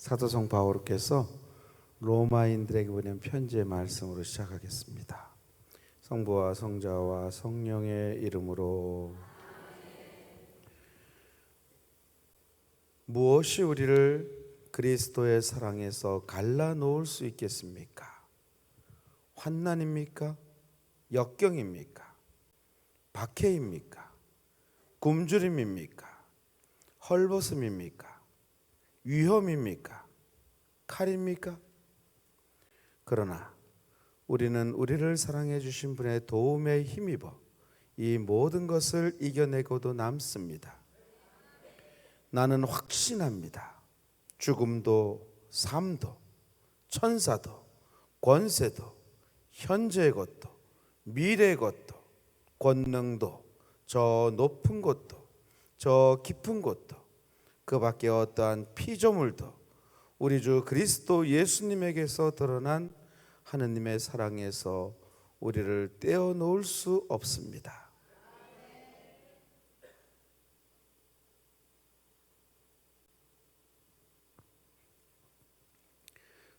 사도성 바오로께서 로마인들에게 보낸 편지의 말씀으로 시작하겠습니다. 성부와 성자와 성령의 이름으로. 무엇이 우리를 그리스도의 사랑에서 갈라놓을 수 있겠습니까? 환난입니까? 역경입니까? 박해입니까? 굶주림입니까? 헐벗음입니까? 위험입니까? 칼입니까? 그러나 우리는 우리를 사랑해 주신 분의 도움에 힘입어 이 모든 것을 이겨내고도 남습니다. 나는 확신합니다. 죽음도 삶도 천사도 권세도 현재의 것도 미래의 것도 권능도 저 높은 곳도 저 깊은 곳도 그 밖에 어떠한 피조물도 우리 주 그리스도 예수님에게서 드러난 하느님의 사랑에서 우리를 떼어놓을 수 없습니다.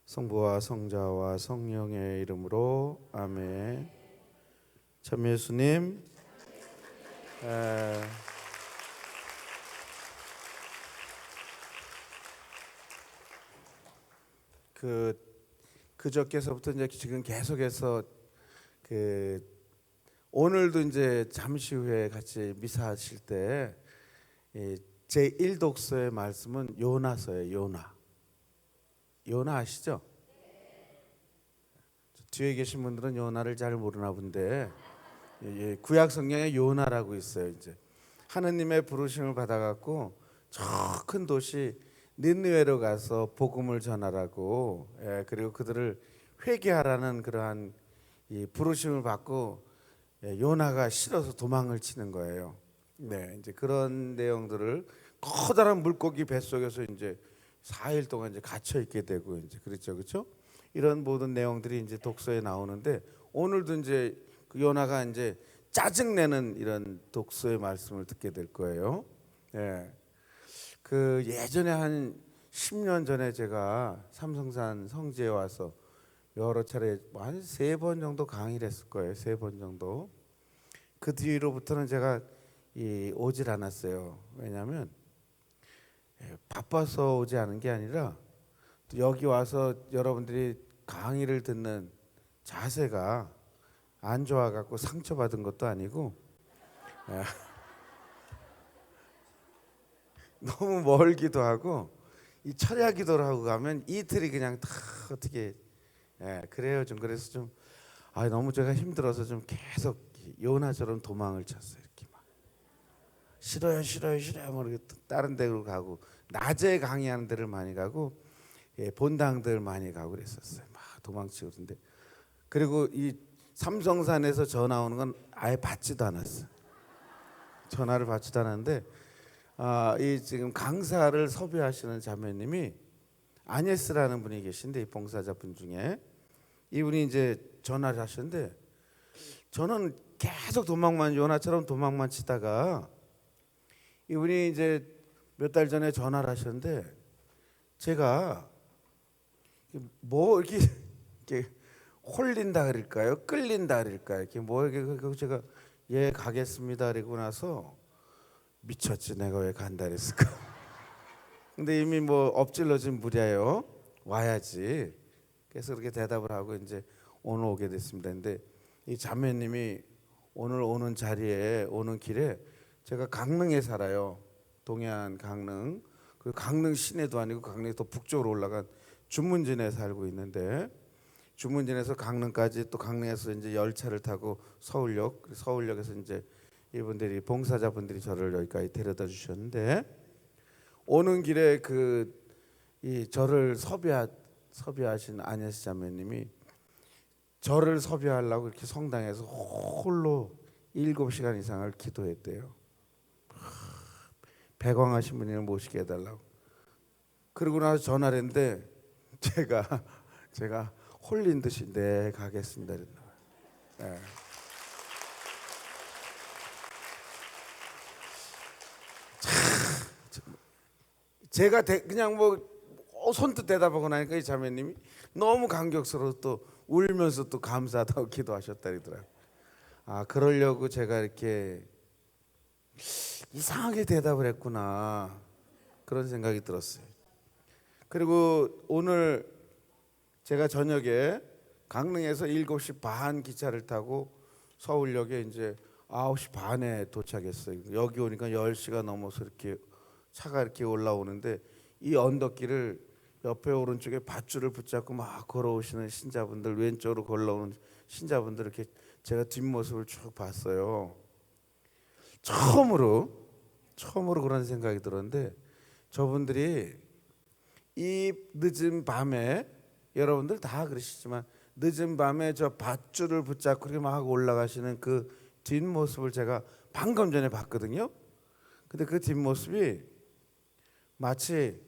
성부와 성자와 성령의 이름으로 아멘. 참 예수님, 그저께서부터 이제 지금 계속해서 오늘도 이제 잠시 후에 같이 미사하실 때 제 1독서의 말씀은 요나서예요. 요나 아시죠? 뒤에 계신 분들은 요나를 잘 모르나 본데 구약 성경에 요나라고 있어요. 이제 하느님의 부르심을 받아갖고 저 큰 도시 니느웨로 가서 복음을 전하라고, 그리고 그들을 회개하라는 그러한 이 부르심을 받고 요나가 싫어서 도망을 치는 거예요. 네, 이제 그런 내용들을 커다란 물고기 뱃속에서 이제 4일 동안 이제 갇혀 있게 되고 이제 그렇죠. 이런 모든 내용들이 이제 독서에 나오는데 오늘도 이제 그 요나가 이제 짜증내는 이런 독서의 말씀을 듣게 될 거예요. 네. 그 예전에 한 10년 전에 제가 삼성산 성지에 와서 여러 차례 한 3번 정도 강의를 했을 거예요. 3번 정도. 그 뒤로부터는 제가 오질 않았어요. 왜냐하면 바빠서 오지 않은 게 아니라 여기 와서 여러분들이 강의를 듣는 자세가 안 좋아갖고 상처받은 것도 아니고 너무 멀기도 하고 이 철야 기도를 하고 가면 이틀이 그냥 다 어떻게 그래요. 좀 그래서 좀 너무 제가 힘들어서 좀 계속 요나처럼 도망을 쳤어요. 이렇게 막 싫어요 모르겠 다른 데로 가고 낮에 강의하는 데를 많이 가고 본당들 많이 가고 그랬었어요. 막 도망치고 그런데 그리고 이 삼성산에서 전화 오는 건 아예 받지도 않았어요. 전화를 받지도 않았는데 이 지금 강사를 섭외하시는 자매님이 아니스라는 분이 계신데 이 봉사자분 중에 이분이 이제 전화를 하셨는데 저는 계속 요나처럼 도망만 치다가 이분이 이제 몇 달 전에 전화를 하셨는데 제가 뭐 이렇게 홀린다 그럴까요? 끌린다 그럴까요? 이렇게 뭐 이렇게 제가 가겠습니다 그러고 나서 미쳤지 내가 왜 간다 그랬을까? 근데 이미 뭐 엎질러진 물이에요. 와야지. 그래서 그렇게 대답을 하고 이제 오늘 오게 됐습니다. 근데 이 자매님이 오늘 오는 자리에 오는 길에 제가 강릉에 살아요. 동해안 강릉. 그 강릉 시내도 아니고 강릉에 더 북쪽으로 올라간 주문진에 살고 있는데 주문진에서 강릉까지 또 강릉에서 이제 열차를 타고 서울역에서 이제 이분들이 봉사자분들이 저를 여기까지 데려다 주셨는데 오는 길에 저를 섭외하신 안예스 자매님이 저를 섭외하려고 이렇게 성당에서 홀로 7시간 이상을 기도했대요. 배광하신 분을 모시게 해달라고. 그러고 나서 전화를 했는데 제가 홀린 듯이 네 가겠습니다. 네. 제가 그냥 뭐 선뜻 대답하고 나니까 이 자매님이 너무 감격스러워 또 울면서 또 감사하다고 기도하셨다더라고요. 아, 그러려고 제가 이렇게 이상하게 대답을 했구나, 그런 생각이 들었어요. 그리고 오늘 제가 저녁에 강릉에서 7시 반 기차를 타고 서울역에 이제 9시 반에 도착했어요. 여기 오니까 10시가 넘어서 이렇게 차가 이렇게 올라오는데 이 언덕길을 옆에 오른쪽에 밧줄을 붙잡고 막 걸어오시는 신자분들, 왼쪽으로 걸어오는 신자분들, 이렇게 제가 뒷모습을 쭉 봤어요. 처음으로 그런 생각이 들었는데, 저분들이 이 늦은 밤에, 여러분들 다 그러시지만 늦은 밤에 저 밧줄을 붙잡고 이렇게 막 올라가시는 그 뒷모습을 제가 방금 전에 봤거든요. 근데 그 뒷모습이 마치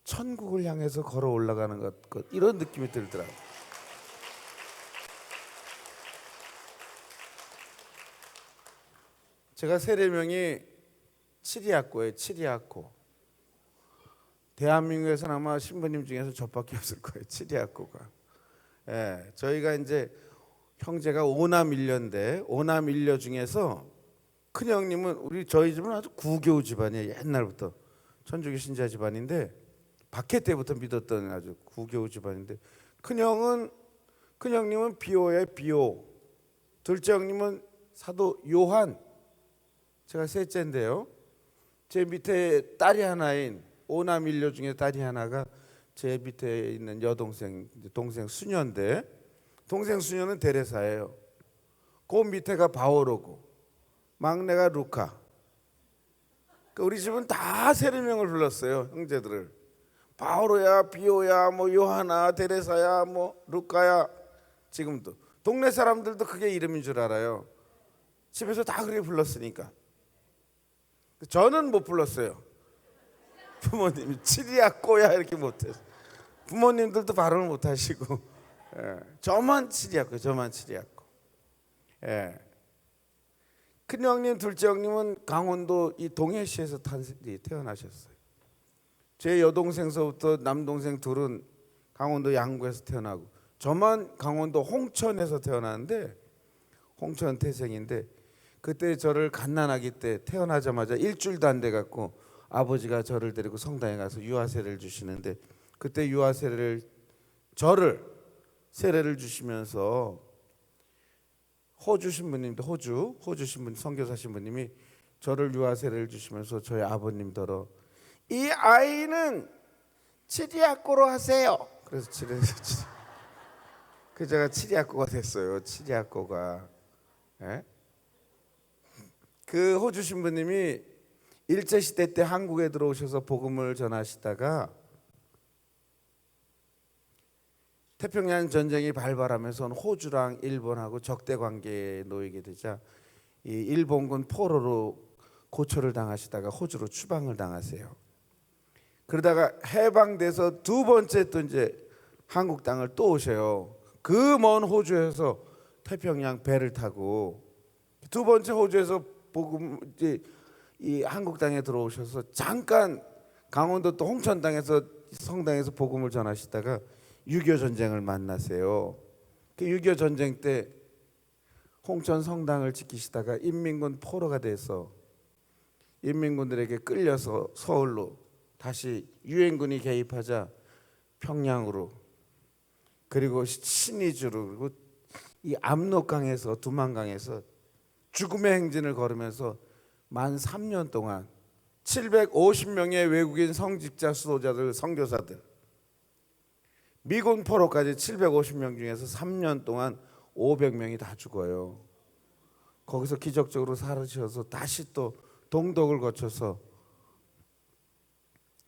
천국을 향해서 걸어 올라가는 것, 이런 느낌이 들더라고요. 제가 세례명이 치리아코예요. 치리아코. 대한민국에서는 아마 신부님 중에서 저밖에 없을 거예요. 치리아코가. 예, 저희가 이제 형제가 오남 일녀인데, 오남 일녀 중에서 큰 형님은, 저희 집은 아주 구교우 집안이에요. 옛날부터 천주교 신자 집안인데, 박해 때부터 믿었던 아주 구교우 집안인데, 큰 형님은 비오예요. 비오. 둘째 형님은 사도 요한. 제가 셋째인데요. 제 밑에 딸이 하나인, 오남 일녀 중에 딸이 하나가 제 밑에 있는 여동생, 동생 수녀인데, 동생 수녀는 데레사예요. 그 밑에가 바오로고, 막내가 루카. 그러니까 우리 집은 다 세례명을 불렀어요. 형제들을. 바오로야, 비오야, 뭐 요하나, 데레사야, 뭐 루카야. 지금도 동네 사람들도 그게 이름인 줄 알아요. 집에서 다 그렇게 불렀으니까. 저는 못 불렀어요. 부모님이 치리아코야 이렇게 못해서. 부모님들도 발음을 못하시고, 예, 저만 치리아코. 예. 큰 형님, 둘째 형님은 강원도 이 동해시에서 태어나셨어요. 제 여동생서부터 남동생 둘은 강원도 양구에서 태어나고, 저만 강원도 홍천에서 태어났는데, 홍천 태생인데, 그때 저를 갓난아기 때 태어나자마자 일주일도 안 돼 갖고 아버지가 저를 데리고 성당에 가서 유아세례를 주시는데, 그때 저를 세례를 주시면서 호주 신부님도, 호주 신부 선교사 신부님이 저를 유아세례를 주시면서 저희 아버님더러 이 아이는 치리아코로 하세요. 그래서 그 제가 치리아코가 됐어요. 치리아코가. 예? 그 호주 신부님이 일제 시대 때 한국에 들어오셔서 복음을 전하시다가 태평양 전쟁이 발발하면서 호주랑 일본하고 적대 관계에 놓이게 되자 이 일본군 포로로 고초를 당하시다가 호주로 추방을 당하세요. 그러다가 해방돼서 두 번째 또 이제 한국 땅을 또 오셔요. 그 먼 호주에서 태평양 배를 타고 두 번째 호주에서 복음 이제 이 한국 땅에 들어오셔서 잠깐 강원도 또 홍천 땅에서 성당에서 복음을 전하시다가 6.25 전쟁을 만나세요. 그 6.25 전쟁 때 홍천 성당을 지키시다가 인민군 포로가 돼서 인민군들에게 끌려서 서울로, 다시 유엔군이 개입하자 평양으로, 그리고 신의주로, 그리고 이 압록강에서, 두만강에서 죽음의 행진을 걸으면서 만 3년 동안 750명의 외국인 성직자 수도자들, 선교사들, 미군 포로까지 750명 중에서 3년 동안 500명이 다 죽어요. 거기서 기적적으로 사라지셔서 다시 또 동독을 거쳐서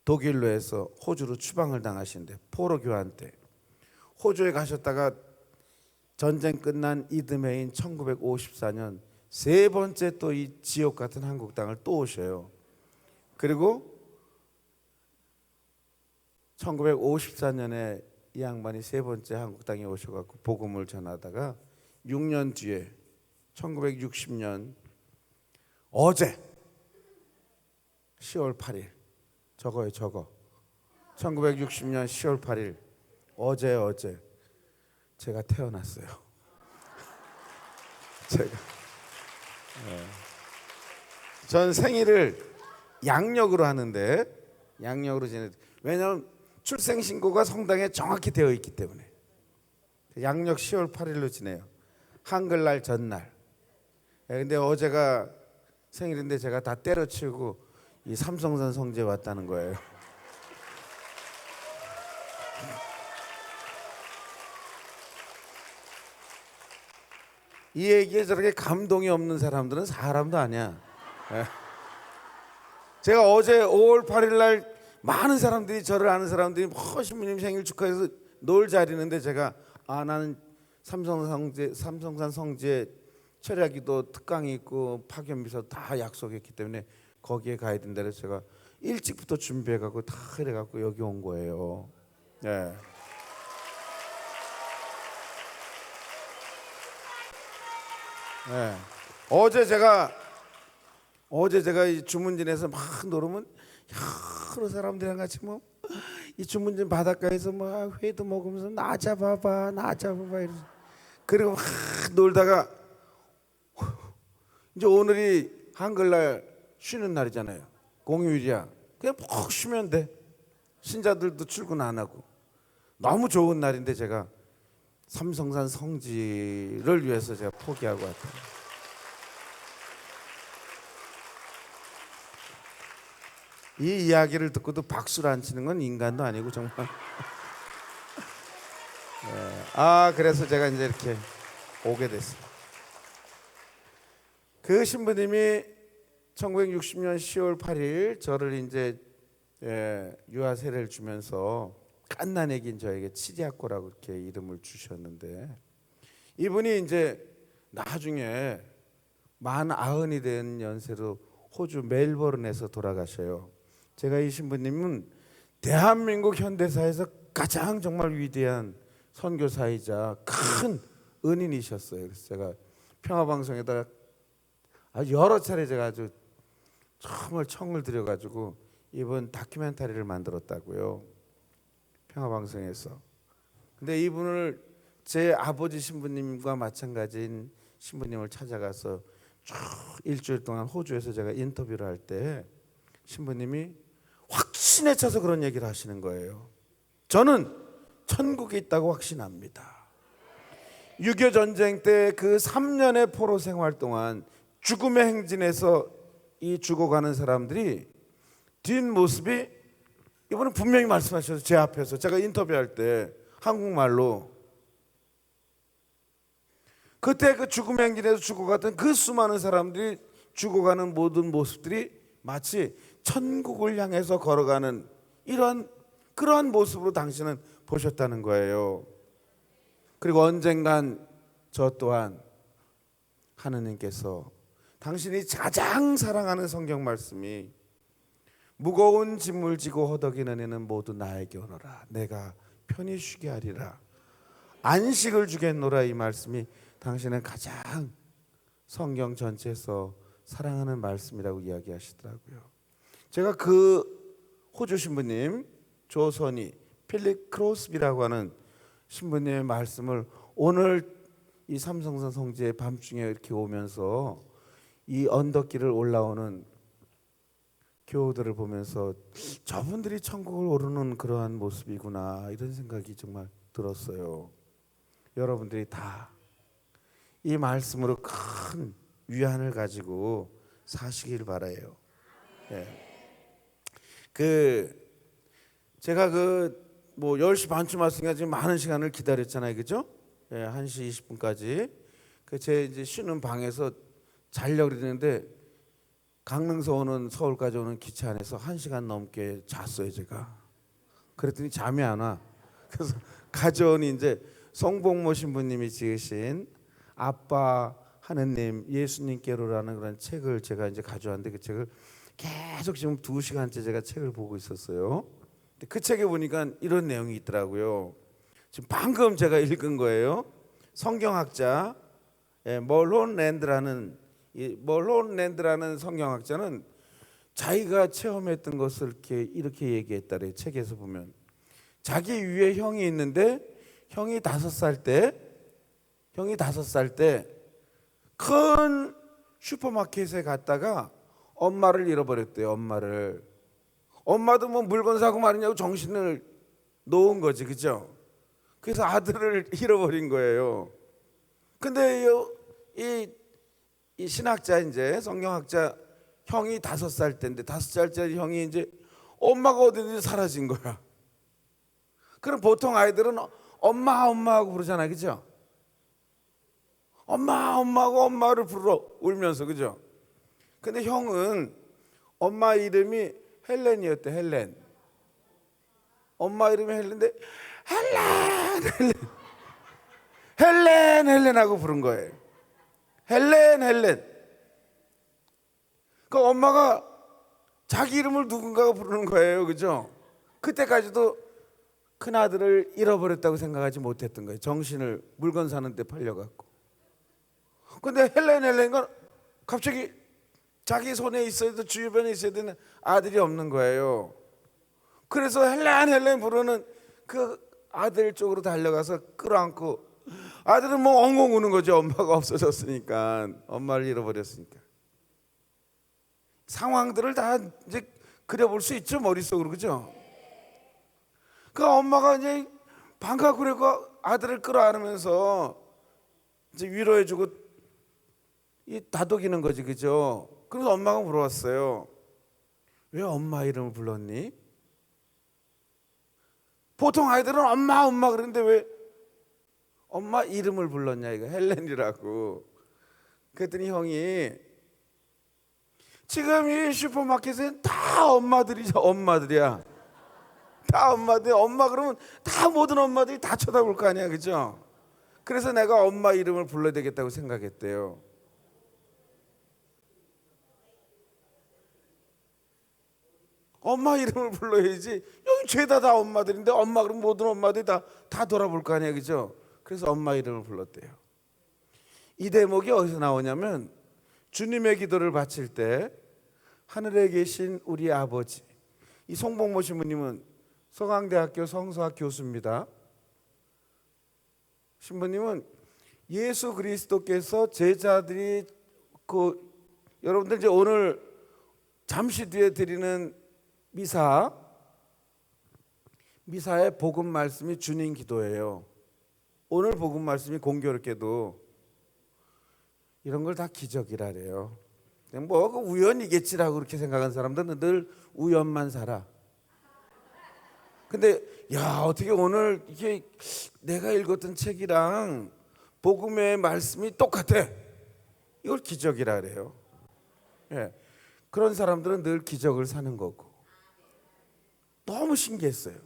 독일로 해서 호주로 추방을 당하신대. 포로 교환 때 호주에 가셨다가 전쟁 끝난 이듬해인 1954년 세 번째 또 이 지옥 같은 한국 땅을 또 오셔요. 그리고 1954년에 이 양반이 세 번째 한국 땅에 오셔갖고 복음을 전하다가 6년 뒤에 1960년 어제 10월 8일 저거예요. 저거 1960년 10월 8일 어제 제가 태어났어요. 제가 전 생일을 양력으로 하는데 양력으로 지내. 왜냐하면 출생신고가 성당에 정확히 되어 있기 때문에 양력 10월 8일로 지내요. 한글날 전날. 근데 어제가 생일인데 제가 다 때려치우고 이 삼성산 성지에 왔다는 거예요. 이 얘기에 저렇게 감동이 없는 사람들은 사람도 아니야. 제가 어제 5월 8일 날 많은 사람들이, 저를 아는 사람들이 신부님 생일 축하해서 놀 자리는데 제가 나는 삼성산 성지에 철야기도 특강이 있고 파견비서 다 약속했기 때문에 거기에 가야 된다 그래서 제가 일찍부터 준비해 갖고 다 그래 갖고 여기 온 거예요. 네. 네. 어제 제가 이 주문진에서 막 놀으면 여러 사람들이랑 같이 뭐 이 주문진 바닷가에서 뭐 회도 먹으면서 나 잡아봐 이러면서 그리고 막 놀다가 이제 오늘이 한글날 쉬는 날이잖아요. 공휴일이야. 그냥 푹 쉬면 돼. 신자들도 출근 안 하고 너무 좋은 날인데 제가 삼성산 성지를 위해서 제가 포기하고 왔다. 이 이야기를 듣고도 박수를 안 치는 건 인간도 아니고 정말. 그래서 제가 이제 이렇게 오게 됐어요. 그 신부님이 1960년 10월 8일 저를 이제 유아 세례를 주면서 갓난애기인 저에게 치리아코라고 이렇게 이름을 주셨는데 이분이 이제 나중에 만 90이 된 연세로 호주 멜버른에서 돌아가셔요. 제가 이 신부님은 대한민국 현대사에서 가장 정말 위대한 선교사이자 큰 은인이셨어요. 그래서 제가 평화방송에다 여러 차례 제가 아주 정말 청을 들여가지고 이번 다큐멘터리를 만들었다고요. 평화방송에서. 근데 이분을 제 아버지 신부님과 마찬가지인 신부님을 찾아가서 쭉 일주일 동안 호주에서 제가 인터뷰를 할 때 신부님이 확신에 차서 그런 얘기를 하시는 거예요. 저는 천국에 있다고 확신합니다. 6.25 전쟁 때 그 3년의 포로 생활 동안 죽음의 행진에서 이 죽어가는 사람들이 뒷모습이 이분은 분명히 말씀하셔서 제 앞에서 제가 인터뷰할 때 한국말로 그때 그 죽음의 행진에서 죽어갔던 그 수많은 사람들이 죽어가는 모든 모습들이 마치 천국을 향해서 걸어가는 그러한 모습으로 당신은 보셨다는 거예요. 그리고 언젠간 저 또한 하느님께서 당신이 가장 사랑하는 성경 말씀이 무거운 짐을 지고 허덕이는 이는 모두 나에게 오너라 내가 편히 쉬게 하리라 안식을 주겠노라 이 말씀이 당신은 가장 성경 전체에서 사랑하는 말씀이라고 이야기하시더라고요. 제가 그 호주 신부님 조선이 필립 크로스비라고 하는 신부님의 말씀을 오늘 이 삼성산 성지에 밤중에 이렇게 오면서 이 언덕길을 올라오는 교우들을 보면서 저분들이 천국을 오르는 그러한 모습이구나 이런 생각이 정말 들었어요. 여러분들이 다 이 말씀으로 큰 위안을 가지고 사시길 바라요. 제가 뭐 10시 반쯤 왔으니까 지금 많은 시간을 기다렸잖아요. 그죠? 1시 20분까지. 제 이제 쉬는 방에서 자려고 그랬는데 강릉서 오는 서울까지 오는 기차 안에서 1시간 넘게 잤어요, 제가. 그랬더니 잠이 안 와. 그래서 가져온 이제 송복모 신부님이 지으신 아빠 하느님 예수님께로라는 그런 책을 제가 이제 가져왔는데 그 책을 계속 지금 2시간째 제가 책을 보고 있었어요. 근데 그 책에 보니까 이런 내용이 있더라고요. 지금 방금 제가 읽은 거예요. 성경학자 멀론 랜드라는 성경학자는 자기가 체험했던 것을 이렇게 얘기했다래. 책에서 보면 자기 위에 형이 있는데 형이 5살 때 큰 슈퍼마켓에 갔다가 엄마를 잃어버렸대요. 엄마도 뭐 물건 사고 말이냐고 정신을 놓은 거지, 그죠? 그래서 아들을 잃어버린 거예요. 근데 이 신학자, 이제 성경학자 형이 5살 때인데 5살짜리 형이 이제 엄마가 어디든지 사라진 거야. 그럼 보통 아이들은 엄마 하고 부르잖아요, 그죠? 엄마하고 엄마를 부르러 울면서, 그죠? 근데 형은 엄마 이름이 헬렌이었대. 엄마 이름이 헬렌인데 헬렌 하고 부른 거예요. 헬렌. 그 엄마가 자기 이름을 누군가가 부르는 거예요, 그죠? 그때까지도 큰 아들을 잃어버렸다고 생각하지 못했던 거예요. 정신을 물건 사는 데 팔려갖고. 근데 헬렌은 갑자기 자기 손에 있어야 돼, 주변에 있어야 되는 아들이 없는 거예요. 그래서 헬렌 부르는 그 아들 쪽으로 달려가서 끌어안고, 아들은 뭐 엉엉 우는 거죠. 엄마가 없어졌으니까, 엄마를 잃어버렸으니까. 상황들을 다 이제 그려볼 수 있죠, 머릿속으로, 그죠? 그 엄마가 이제 반가워 그러고 아들을 끌어안으면서 이제 위로해주고 다독이는 거지, 그죠? 그래서 엄마가 물어봤어요. 왜 엄마 이름을 불렀니? 보통 아이들은 엄마 그러는데 왜 엄마 이름을 불렀냐, 이거 헬렌이라고. 그랬더니 형이, 지금 이 슈퍼마켓에 다 엄마들이야. 다 엄마들. 엄마 그러면 다 모든 엄마들이 다 쳐다볼 거 아니야, 그죠? 그래서 내가 엄마 이름을 불러야 되겠다고 생각했대요. 엄마 이름을 불러야지. 여기 죄다 다 엄마들인데 엄마 그러면 모든 엄마들이 다 돌아볼 거 아니야, 그죠? 그래서 엄마 이름을 불렀대요. 이 대목이 어디서 나오냐면 주님의 기도를 바칠 때 하늘에 계신 우리 아버지, 이 송복모 신부님은 서강대학교 성서학 교수입니다. 신부님은 예수 그리스도께서 제자들이 여러분들 이제 오늘 잠시 뒤에 드리는 미사의 복음 말씀이 주님 기도예요. 오늘 복음 말씀이 공교롭게도 이런 걸 다 기적이라 그래요. 뭐 우연이겠지라고 그렇게 생각하는 사람들은 늘 우연만 살아. 근데 야, 어떻게 오늘 이게 내가 읽었던 책이랑 복음의 말씀이 똑같아. 이걸 기적이라 그래요. 예. 그런 사람들은 늘 기적을 사는 거고. 너무 신기했어요.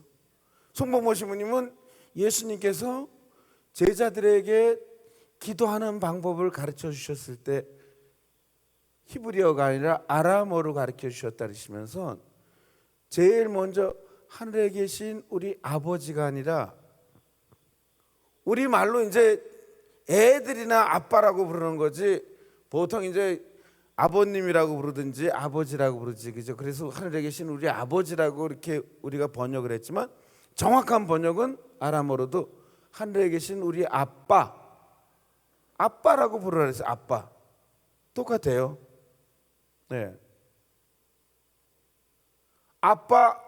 송복모 신부님은 예수님께서 제자들에게 기도하는 방법을 가르쳐 주셨을 때 히브리어가 아니라 아람어로 가르쳐 주셨다 그러시면서 제일 먼저 하늘에 계신 우리 아버지가 아니라 우리 말로 이제 애들이나 아빠라고 부르는 거지, 보통 이제 아버님이라고 부르든지 아버지라고 부르지, 그죠? 그래서 하늘에 계신 우리 아버지라고 이렇게 우리가 번역을 했지만 정확한 번역은 아람어로도 하늘에 계신 우리 아빠라고 부르라 그랬어요. 아빠. 똑같아요. 네. 아빠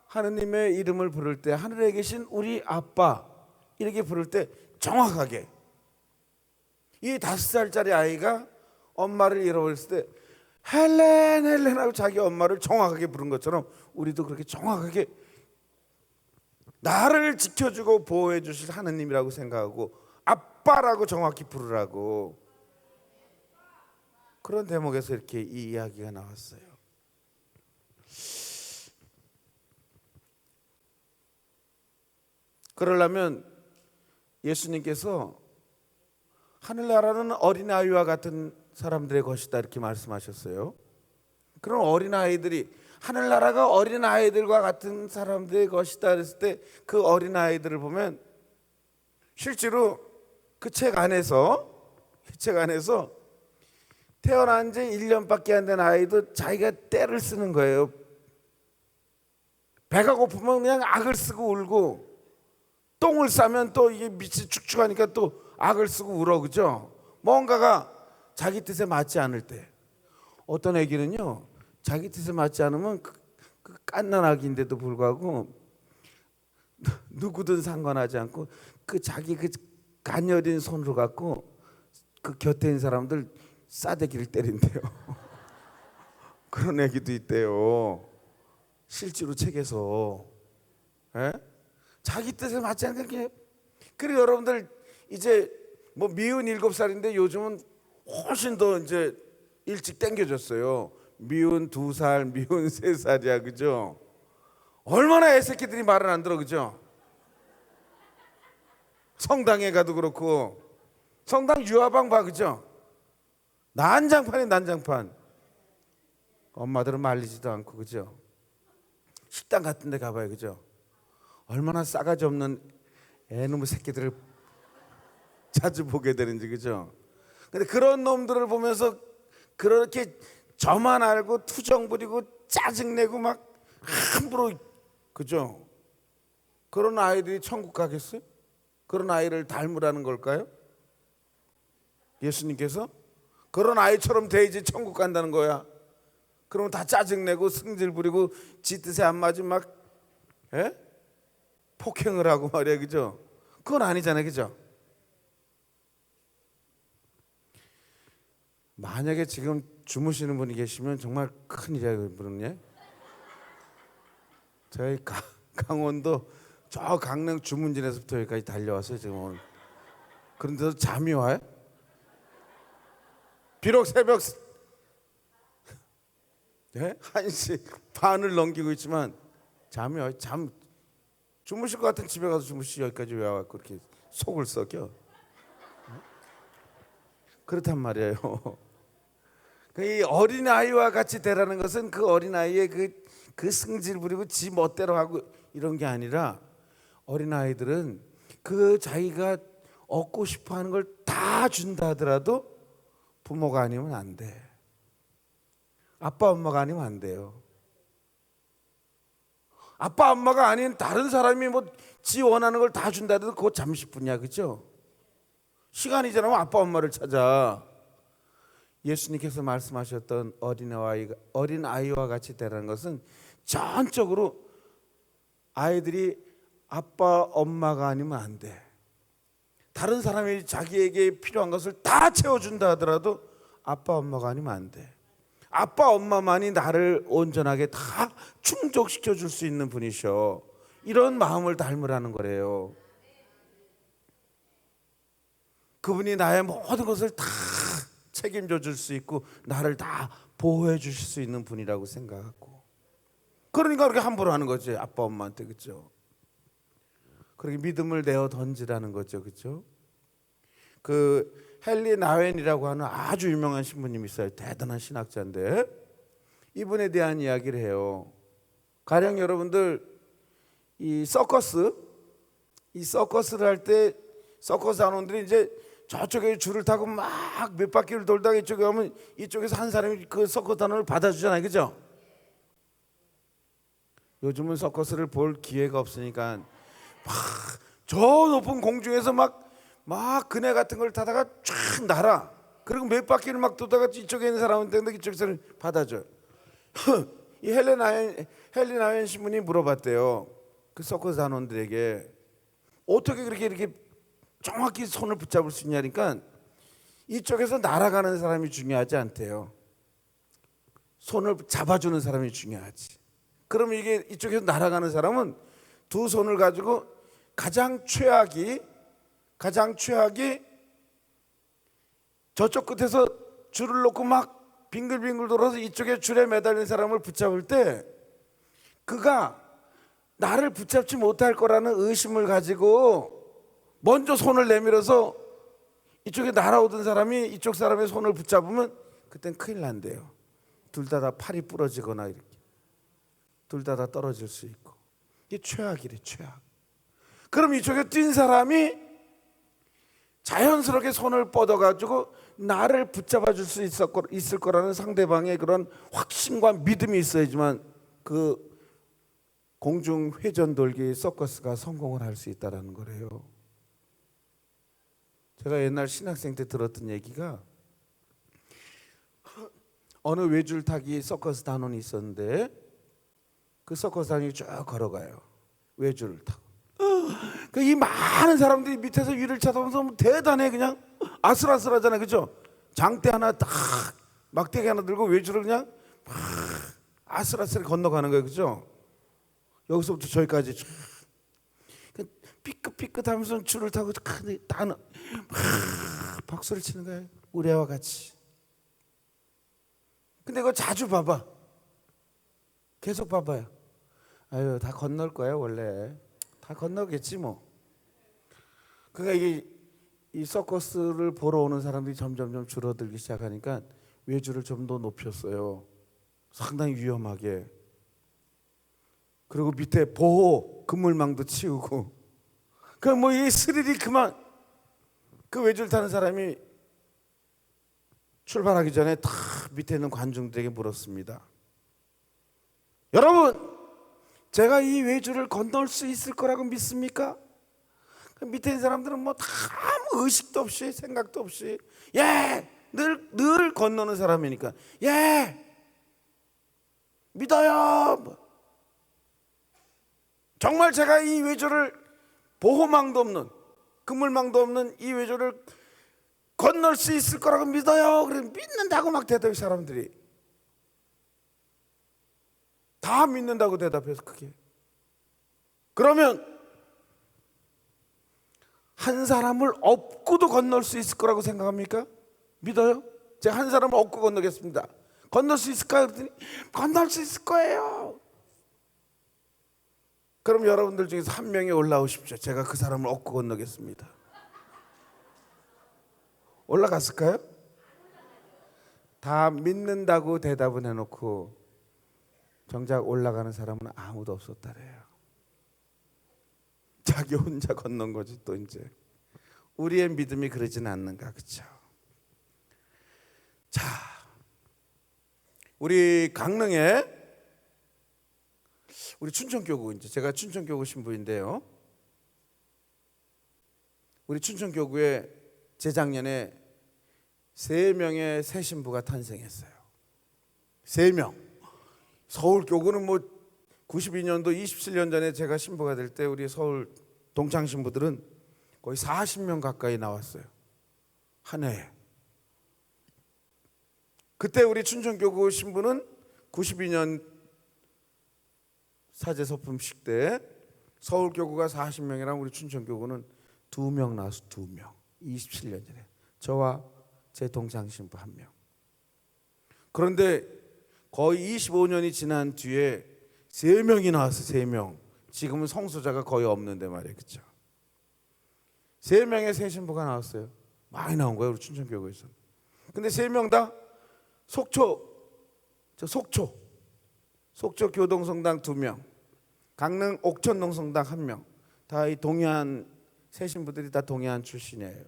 하느님의 이름을 부를 때 하늘에 계신 우리 아빠 이렇게 부를 때 정확하게, 이 5살짜리 아이가 엄마를 잃어버렸을 때 헬렌 하고 자기 엄마를 정확하게 부른 것처럼 우리도 그렇게 정확하게 나를 지켜주고 보호해 주실 하느님이라고 생각하고 아빠라고 정확히 부르라고, 그런 대목에서 이렇게 이 이야기가 나왔어요. 그러려면 예수님께서 하늘나라는 어린아이와 같은 사람들의 것이다 이렇게 말씀하셨어요. 그런 어린아이들이, 하늘나라가 어린아이들과 같은 사람들의 것이다 그랬을 때 그 어린아이들을 보면 실제로 그 책 안에서 태어난 지 1년밖에 안 된 아이도 자기가 떼를 쓰는 거예요. 배가 고프면 그냥 악을 쓰고 울고, 똥을 싸면 또 이게 밑이 축축하니까 또 악을 쓰고 울어, 그죠? 뭔가가 자기 뜻에 맞지 않을 때. 어떤 애기는요, 자기 뜻에 맞지 않으면 그 갓난아기인데도 불구하고 누구든 상관하지 않고 그 자기 그 가녀린 손으로 갖고 그 곁에 있는 사람들 싸대기를 때린대요. 그런 애기도 있대요. 실제로 책에서. 에? 자기 뜻에 맞지 않게. 그리고 여러분들 이제 뭐 미운 7살인데 요즘은 훨씬 더 이제 일찍 땡겨졌어요. 미운 2살, 미운 3살이야, 그죠? 얼마나 애새끼들이 말을 안 들어, 그죠? 성당에 가도 그렇고, 성당 유아방 봐, 그죠? 난장판이 난장판. 엄마들은 말리지도 않고, 그죠? 식당 같은 데 가봐요, 그죠? 얼마나 싸가지 없는 애놈의 새끼들을 자주 보게 되는지, 그죠? 근데 그런 놈들을 보면서 그렇게 저만 알고 투정 부리고 짜증내고 막 함부로, 그죠? 그런 아이들이 천국 가겠어요? 그런 아이를 닮으라는 걸까요? 예수님께서 그런 아이처럼 돼야지 천국 간다는 거야. 그러면 다 짜증내고 승질 부리고 지 뜻에 안 맞으면 막 폭행을 하고 말이야, 그죠? 그건 아니잖아요, 그죠? 만약에 지금 주무시는 분이 계시면 정말 큰일이에요, 그분은요. 저희 강원도 저 강릉 주문진에서부터 여기까지 달려왔어요, 지금 오늘. 그런데도 잠이 와요? 비록 새벽 1시 반을 넘기고 있지만 잠이 와요. 주무실 것 같은 집에 가서 주무시. 여기까지 왜 와갖고 이렇게 속을 썩여? 그렇단 말이에요. 이 어린아이와 같이 되라는 것은 그 어린아이의 그 승질 부리고 지 멋대로 하고 이런 게 아니라, 어린아이들은 그 자기가 얻고 싶어하는 걸 다 준다 하더라도 부모가 아니면 안 돼. 아빠 엄마가 아니면 안 돼요. 아빠 엄마가 아닌 다른 사람이 뭐 지 원하는 걸 다 준다 해도 그거 잠시뿐이야, 그죠? 시간이 지나면 아빠 엄마를 찾아. 예수님께서 말씀하셨던 어린아이와 같이 되라는 것은 전적으로 아이들이 아빠 엄마가 아니면 안 돼. 다른 사람이 자기에게 필요한 것을 다 채워준다 하더라도 아빠 엄마가 아니면 안 돼. 아빠 엄마만이 나를 온전하게 다 충족시켜 줄 수 있는 분이셔. 이런 마음을 닮으라는 거래요. 그분이 나의 모든 것을 다 책임져 줄 수 있고 나를 다 보호해 주실 수 있는 분이라고 생각하고, 그러니까 그렇게 함부로 하는 거지, 아빠 엄마한테, 그렇죠? 그렇게 믿음을 내어 던지라는 거죠, 그렇죠? 그 헨리 나웬이라고 하는 아주 유명한 신부님이 있어요. 대단한 신학자인데 이분에 대한 이야기를 해요. 가령 여러분들 이 서커스를 할 때 서커스 단원들이 이제 저쪽에 줄을 타고 막 몇 바퀴를 돌다가 이쪽에 오면 이쪽에서 한 사람이 그 서커스 단원을 받아주잖아요, 그죠? 요즘은 서커스를 볼 기회가 없으니까 막 저 높은 공중에서 막 그네 같은 걸 타다가 쫙 날아. 그리고 몇 바퀴를 막 돌다가 이쪽에 있는 사람한테 이쪽에서 받아줘요. 이 헬레나웬 신부님이 물어봤대요. 그 서커스 단원들에게 어떻게 그렇게 이렇게 정확히 손을 붙잡을 수 있냐니까, 이쪽에서 날아가는 사람이 중요하지 않대요. 손을 잡아주는 사람이 중요하지. 그러면 이게 이쪽에서 날아가는 사람은 두 손을 가지고 가장 최악이 저쪽 끝에서 줄을 놓고 막 빙글빙글 돌아서 이쪽에 줄에 매달린 사람을 붙잡을 때 그가 나를 붙잡지 못할 거라는 의심을 가지고 먼저 손을 내밀어서 이쪽에 날아오던 사람이 이쪽 사람의 손을 붙잡으면 그땐 큰일 난대요. 둘 다 팔이 부러지거나 이렇게 둘 다 떨어질 수 있고. 이게 최악이래, 최악. 그럼 이쪽에 뛴 사람이 자연스럽게 손을 뻗어가지고 나를 붙잡아 줄 수 있을 거라는 상대방의 그런 확신과 믿음이 있어야지만 그 공중 회전 돌기 서커스가 성공을 할 수 있다는 거래요. 제가 옛날 신학생 때 들었던 얘기가, 어느 외줄타기 서커스 단원이 있었는데 그 서커스 단원이 쭉 걸어가요. 외줄을 타고. 이 많은 사람들이 밑에서 위를 쳐다보면서 대단해. 그냥 아슬아슬하잖아요, 그죠? 장대 하나 딱 막대기 하나 들고 외줄을 그냥 막 아슬아슬 건너가는 거예요, 그죠? 여기서부터 저기까지 삐끗삐끗하면서 줄을 타고 다는 박수를 치는 거예요, 우리와 같이. 근데 그거 자주 봐봐. 계속 봐봐요. 아유, 다 건널 거야 원래. 다 건너겠지 뭐. 그러니까 이 서커스를 보러 오는 사람들이 점점점 줄어들기 시작하니까 외줄을 좀 더 높였어요. 상당히 위험하게. 그리고 밑에 보호 그물망도 치우고. 그럼 뭐 이 스릴이 그만. 그 외줄 타는 사람이 출발하기 전에 다 밑에 있는 관중들에게 물었습니다. 여러분, 제가 이 외줄을 건널 수 있을 거라고 믿습니까? 그 밑에 있는 사람들은 뭐 다 아무 의식도 없이 생각도 없이 늘 건너는 사람이니까 믿어요. 정말 제가 이 외줄을 보호망도 없는 그물망도 없는 이 외줄을 건널 수 있을 거라고 믿어요. 그래 믿는다고 막 대답해. 사람들이 다 믿는다고 대답해서 크게. 그러면 한 사람을 업고도 건널 수 있을 거라고 생각합니까? 믿어요? 제가 한 사람을 업고 건너겠습니다. 건널 수 있을까요? 그랬더니 건널 수 있을 거예요. 그럼 여러분들 중에서 한 명이 올라오십시오. 제가 그 사람을 업고 건너겠습니다. 올라갔을까요? 다 믿는다고 대답은 해놓고 정작 올라가는 사람은 아무도 없었다래요. 자기 혼자 건넌 거지. 또 이제 우리의 믿음이 그러지는 않는가, 그렇죠? 자, 우리 강릉에 우리 춘천교구, 이제 제가 춘천교구 신부인데요. 우리 춘천교구에 재작년에 3명의 새 신부가 탄생했어요. 3명. 서울교구는 뭐 92년도 27년 전에 제가 신부가 될 때 우리 서울 동창 신부들은 거의 40명 가까이 나왔어요. 한 해에. 그때 우리 춘천교구 신부는 92년 사제서품식 때 서울교구가 40명이랑 우리 춘천교구는 2명 나와서 2명. 27년 전에 저와 제 동창 신부 1명. 그런데 거의 25년이 지난 뒤에 3명이 나와서 3명. 지금은 성소자가 거의 없는데 말이에요, 그렇죠? 3명의 새 신부가 나왔어요. 많이 나온 거예요, 우리 춘천교구에서. 근데 3명 다 속초 교동성당 2명, 강릉 옥천동 성당 1명. 다 이 동해안 새 신부들이 다 동해안 출신이에요.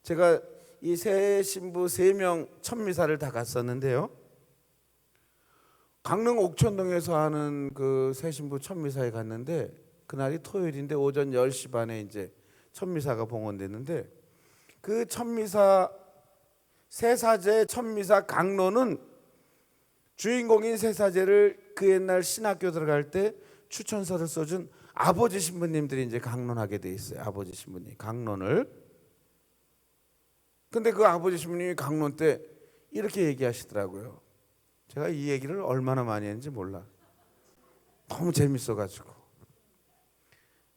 제가 이 새 신부 3명 첫 미사를 다 갔었는데요. 강릉 옥천동에서 하는 그 새 신부 첫 미사에 갔는데 그날이 토요일인데 오전 10시 반에 이제 첫 미사가 봉헌됐는데 그 첫 미사 새사제 첫 미사 강론은 주인공인 새사제를 그 옛날 신학교 들어갈 때 추천서를 써준 아버지 신부님들이 이제 강론하게 돼 있어요. 아버지 신부님 강론을. 근데 그 아버지 신부님이 강론 때 이렇게 얘기하시더라고요. 제가 이 얘기를 얼마나 많이 했는지 몰라. 너무 재밌어가지고.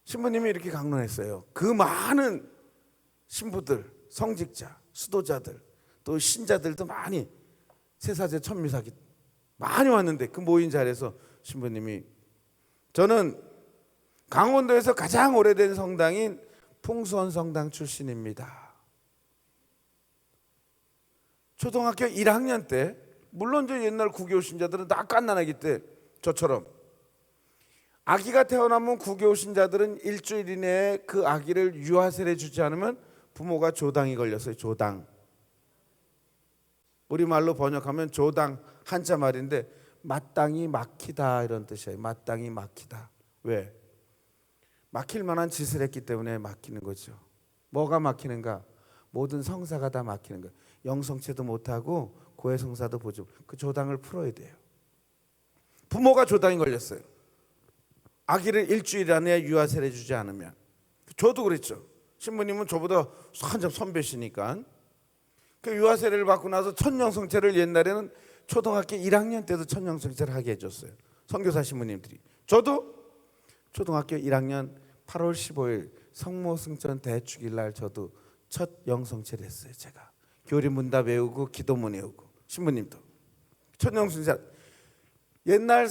신부님이 이렇게 강론했어요. 그 많은 신부들, 성직자, 수도자들, 또 신자들도 많이 새사제 천미사기 많이 왔는데 그 모인 자리에서 신부님이 저는 강원도에서 가장 오래된 성당인 풍수원 성당 출신입니다. 초등학교 1학년 때 물론 저 옛날 구교 신자들은 다 갓난아기 때 저처럼 아기가 태어나면 구교 신자들은 일주일 이내에 그 아기를 유아세례 주지 않으면 부모가 조당이 걸렸어요. 조당. 우리말로 번역하면 조당 한자 말인데 마땅히 막히다 이런 뜻이에요. 마땅히 막히다. 왜? 막힐 만한 짓을 했기 때문에 막히는 거죠. 뭐가 막히는가? 모든 성사가 다 막히는 거예요. 영성체도 못하고 고해성사도 보죠. 그 조당을 풀어야 돼요. 부모가 조당이 걸렸어요. 아기를 일주일 안에 유아세례 주지 않으면. 저도 그랬죠. 신부님은 저보다 한참 선배시니까. 그 유아세례를 받고 나서 천년성체를 옛날에는 초등학교 1학년 때도 천년성체를 하게 해줬어요. 선교사 신부님들이. 저도 초등학교 1학년 8월 15일 성모승천 대축일 날 저도 첫 영성체를 했어요. 제가 교리문 다 외우고 기도문 외우고 신부님도 첫 영성체. 옛날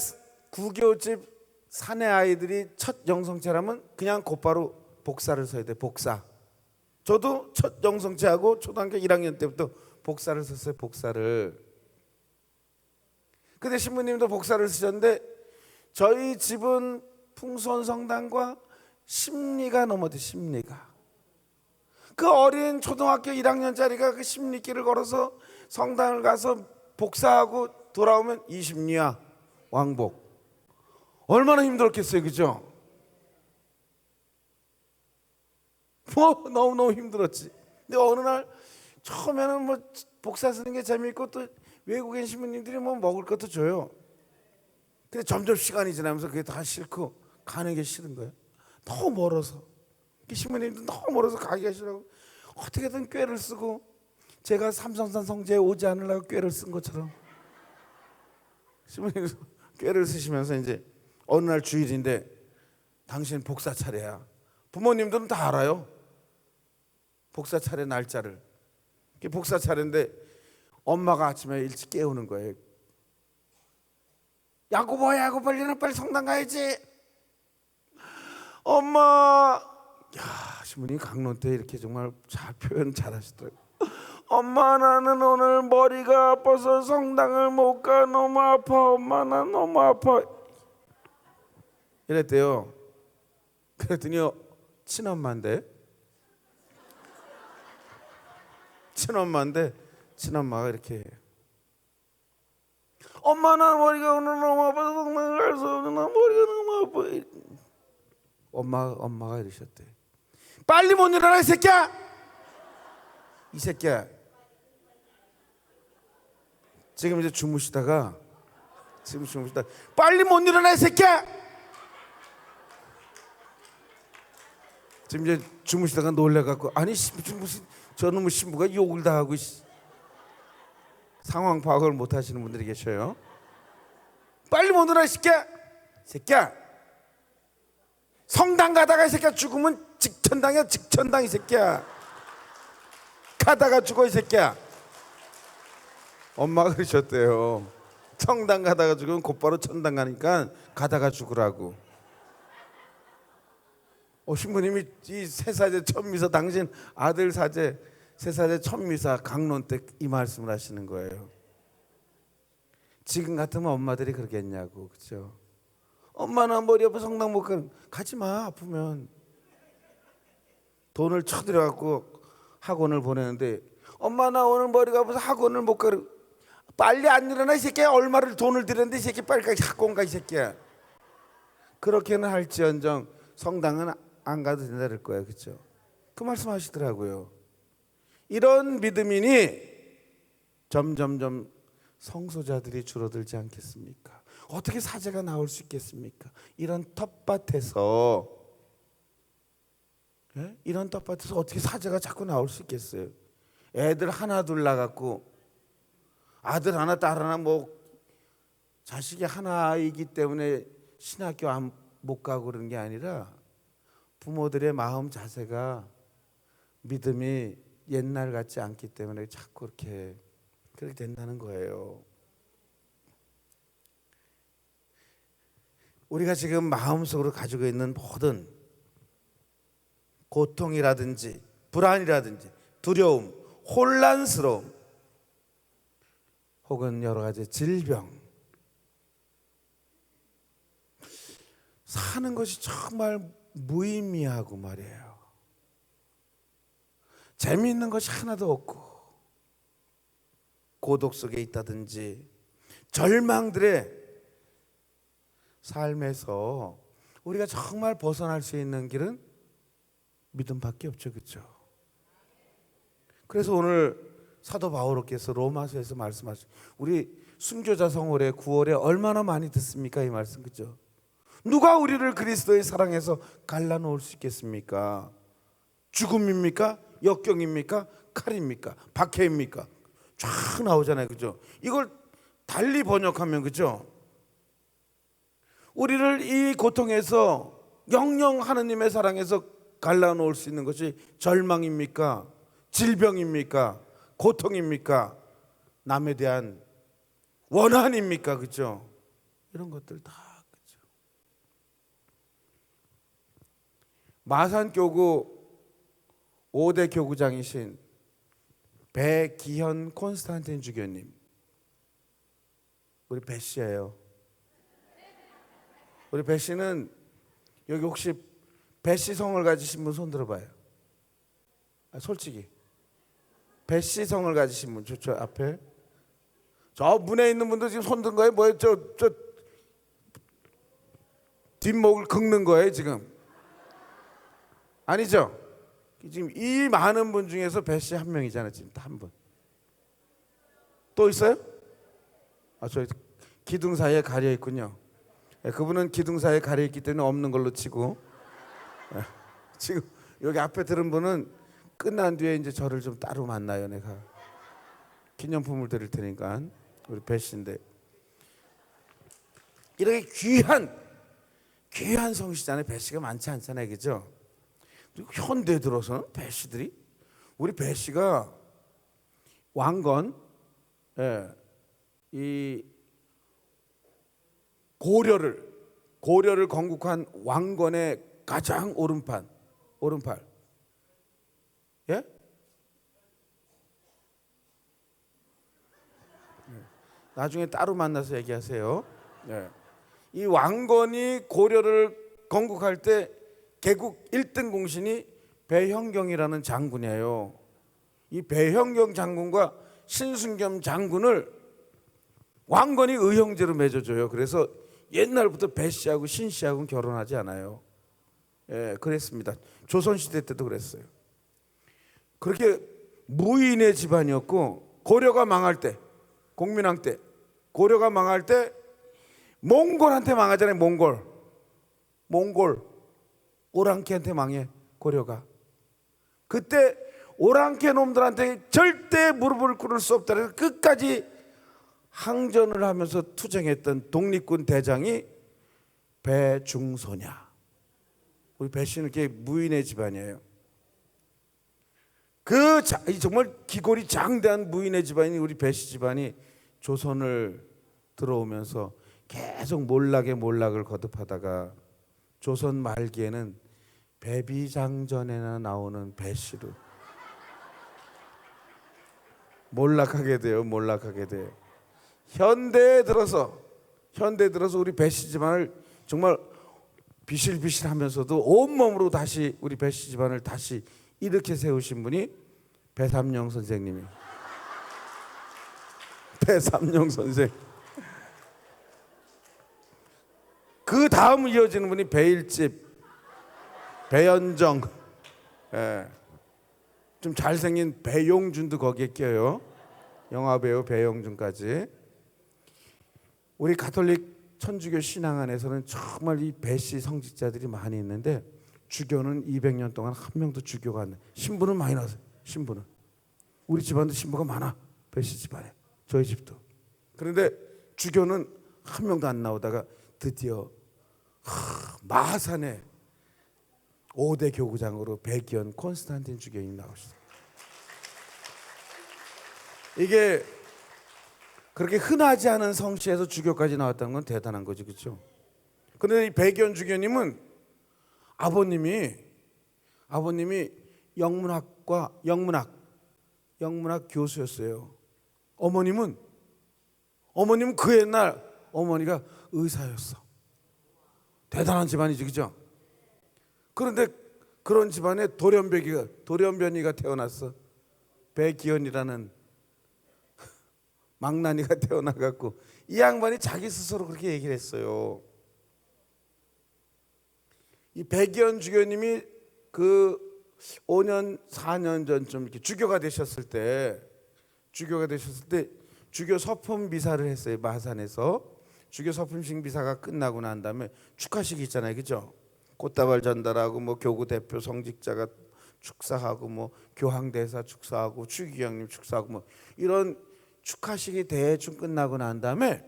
구교집 사내 아이들이 첫 영성체라면 그냥 곧바로 복사를 써야 돼. 복사. 저도 첫 영성체하고 초등학교 1학년 때부터 복사를 썼어요. 복사를. 근데 신부님도 복사를 쓰셨는데 저희 집은 풍수원 성당과 십리가 넘어도 십리가. 그 어린 초등학교 1학년짜리가 그 십리길을 걸어서 성당을 가서 복사하고 돌아오면 20리야 왕복. 얼마나 힘들었겠어요, 그죠? 너무너무 힘들었지. 근데 어느 날 처음에는 뭐 복사 쓰는 게 재미있고 또 외국인 신부님들이 뭐 먹을 것도 줘요. 근데 점점 시간이 지나면서 그게 다 싫고 가는 게 싫은 거예요. 너무 멀어서. 신부님도 너무 멀어서 가기가 싫어하고 어떻게든 꾀를 쓰고 제가 삼성산 성지에 오지 않으려고 꾀를 쓴 것처럼 신부님 꾀를 쓰시면서 이제 어느 날 주일인데 당신 복사 차례야. 부모님들은 다 알아요. 복사 차례 날짜를. 복사 차례인데 엄마가 아침에 일찍 깨우는 거예요. 야고보야, 야고보, 빨리 성당 가야지. 엄마. 야, 신부님 강론 때 이렇게 정말 잘 표현 잘하시더라고요. 엄마, 나는 오늘 머리가 아파서 성당을 못 가. 너무 아파. 엄마, 나 너무 아파. 이랬대요. 그랬더니 친엄마인데 친엄마가 이렇게 엄마, 나 머리가 오늘 너무 아파서 성당을 갈 수 없어. 나 머리가 너무 아파. 엄마가 이러셨대. 빨리 못 일어나 이 새끼야. 이 새끼야. 지금 이제 주무시다가 빨리 못 일어나 이 새끼야. 지금 이제 주무시다가 놀래갖고 아니 무슨 저놈의 신부가 욕을 다 하고 상황 파악을 못 하시는 분들이 계셔요. 빨리 못 일어나 이 새끼야. 성당 가다가 이 새끼야 죽으면 직천당이야. 직천당 이 새끼야. 가다가 죽어 이 새끼야. 엄마가 그러셨대요. 성당 가다가 죽으면 곧바로 천당 가니까 가다가 죽으라고. 신부님이 이 새사제 천미사 당신 아들 사제 새사제 천미사 강론 때 이 말씀을 하시는 거예요. 지금 같으면 엄마들이 그러겠냐고, 그렇죠? 엄마, 나 머리 아파 성당 못 가는. 가지 마. 아프면. 돈을 쳐들여갖고 학원을 보내는데 엄마, 나 오늘 머리가 아파서 학원을 못 가. 빨리 안 일어나 이 새끼야. 얼마를 돈을 들였는데 이 새끼 빨리 가. 학원 가 이 새끼야. 그렇게는 할지언정 성당은 안 가도 된다 그럴 거예요, 그렇죠? 그 말씀하시더라고요. 이런 믿음이니 점점점 성소자들이 줄어들지 않겠습니까? 어떻게 사제가 나올 수 있겠습니까? 이런 텃밭에서 이런 텃밭에서 어떻게 사제가 자꾸 나올 수 있겠어요? 애들 하나 둘 낳았고 아들 하나 딸 하나 뭐 자식이 하나이기 때문에 신학교 못 가고 그러는 게 아니라 부모들의 마음 자세가 믿음이 옛날 같지 않기 때문에 자꾸 그렇게 된다는 거예요. 우리가 지금 마음속으로 가지고 있는 모든 고통이라든지 불안이라든지 두려움, 혼란스러움 혹은 여러 가지 질병, 사는 것이 정말 무의미하고 말이에요. 재미있는 것이 하나도 없고 고독 속에 있다든지 절망들의 삶에서 우리가 정말 벗어날 수 있는 길은 믿음밖에 없죠. 그렇죠? 그래서 오늘 사도 바오로께서 로마서에서 말씀하신 우리 순교자 성월에 9월에 얼마나 많이 듣습니까? 이 말씀. 그죠? 누가 우리를 그리스도의 사랑에서 갈라놓을 수 있겠습니까? 죽음입니까? 역경입니까? 칼입니까? 박해입니까? 쫙 나오잖아요. 그죠? 이걸 달리 번역하면 그죠? 우리를 이 고통에서 영영 하느님의 사랑에서 갈라놓을 수 있는 것이 절망입니까? 질병입니까? 고통입니까? 남에 대한 원한입니까? 그죠? 이런 것들 다 그죠? 마산교구 5대 교구장이신 배기현 콘스탄틴 주교님, 우리 배 씨예요. 우리 배 씨는 여기 혹시 배 씨 성을 가지신 분 손 들어봐요. 솔직히 배 씨 성을 가지신 분, 저 앞에 저 문에 있는 분들 지금 손 든 거예요? 뭐예요? 저 뒷목을 긁는 거예요 지금? 아니죠? 지금 이 많은 분 중에서 배 씨 한 명이잖아요. 지금 한 분. 또 있어요? 저희 기둥 사이에 가려 있군요. 그분은 기둥 사이에 가려 있기 때문에 없는 걸로 치고, 지금 여기 앞에 들은 분은 끝난 뒤에 이제 저를 좀 따로 만나요. 내가 기념품을 드릴 테니까. 우리 배 씨인데 이렇게 귀한 성씨잖아요. 배 씨가 많지 않잖아요. 그죠? 현대 들어서는 배 씨들이, 우리 배 씨가 왕건, 이 고려를 건국한 왕건의 가장 오른팔. 예? 나중에 따로 만나서 얘기하세요. 이 왕건이 고려를 건국할 때 개국 1등 공신이 배형경이라는 장군이에요. 이 배형경 장군과 신순겸 장군을 왕건이 의형제로 맺어줘요. 그래서 옛날부터 배 씨하고 신 씨하고는 결혼하지 않아요. 그랬습니다. 조선시대 때도 그랬어요. 그렇게 무인의 집안이었고, 고려가 망할 때, 공민왕 때, 고려가 망할 때 몽골한테 망하잖아요. 몽골 오랑캐한테 망해 고려가. 그때 오랑캐 놈들한테 절대 무릎을 꿇을 수 없다 그래서 끝까지 항전을 하면서 투쟁했던 독립군 대장이 배중소냐. 우리 배 씨는 이렇게 무인의 집안이에요. 정말 기골이 장대한 무인의 집안인 우리 배 씨 집안이 조선을 들어오면서 계속 몰락을 거듭하다가 조선 말기에는 배비장전에나 나오는 배 씨로 몰락하게 돼요. 현대에 들어서 우리 배 씨 집안을 정말 비실비실하면서도 온몸으로 다시 우리 배 씨 집안을 다시 일으켜 세우신 분이 배삼룡 선생님이. 배삼룡 선생. 그 다음 이어지는 분이 배일집, 배연정, 좀 잘생긴 배용준도 거기에 껴요. 영화배우 배용준까지. 우리 가톨릭 천주교 신앙 안에서는 정말 이 배씨 성직자들이 많이 있는데, 주교는 200년 동안 한 명도 주교가 안 돼. 신부는 많이 나왔어요. 신부는 우리 집안도 신부가 많아. 배씨 집안에, 저희 집도. 그런데 주교는 한 명도 안 나오다가 드디어 마산에 5대 교구장으로 배기현 콘스탄틴 주교님 나오셨어요. 이게 그렇게 흔하지 않은 성씨에서 주교까지 나왔다는 건 대단한 거지, 그렇죠? 그런데 이 배기현 주교님은 아버님이 영문학 교수였어요. 어머님은 그 옛날 어머니가 의사였어. 대단한 집안이지, 그죠? 그런데 그런 집안에 돌연변이가 태어났어. 배기현이라는 망나니가 태어나갖고 이 양반이 자기 스스로 그렇게 얘기를 했어요. 이 백이현 주교님이 그 5년 4년 전쯤 이렇게 주교가 되셨을 때 주교 서품 미사를 했어요. 마산에서 주교 서품식 미사가 끝나고 난 다음에 축하식이 있잖아요, 그죠? 꽃다발 전달하고 뭐 교구 대표 성직자가 축사하고 뭐 교황대사 축사하고 추기경님 축사하고 뭐 이런 축하식이 대충 끝나고 난 다음에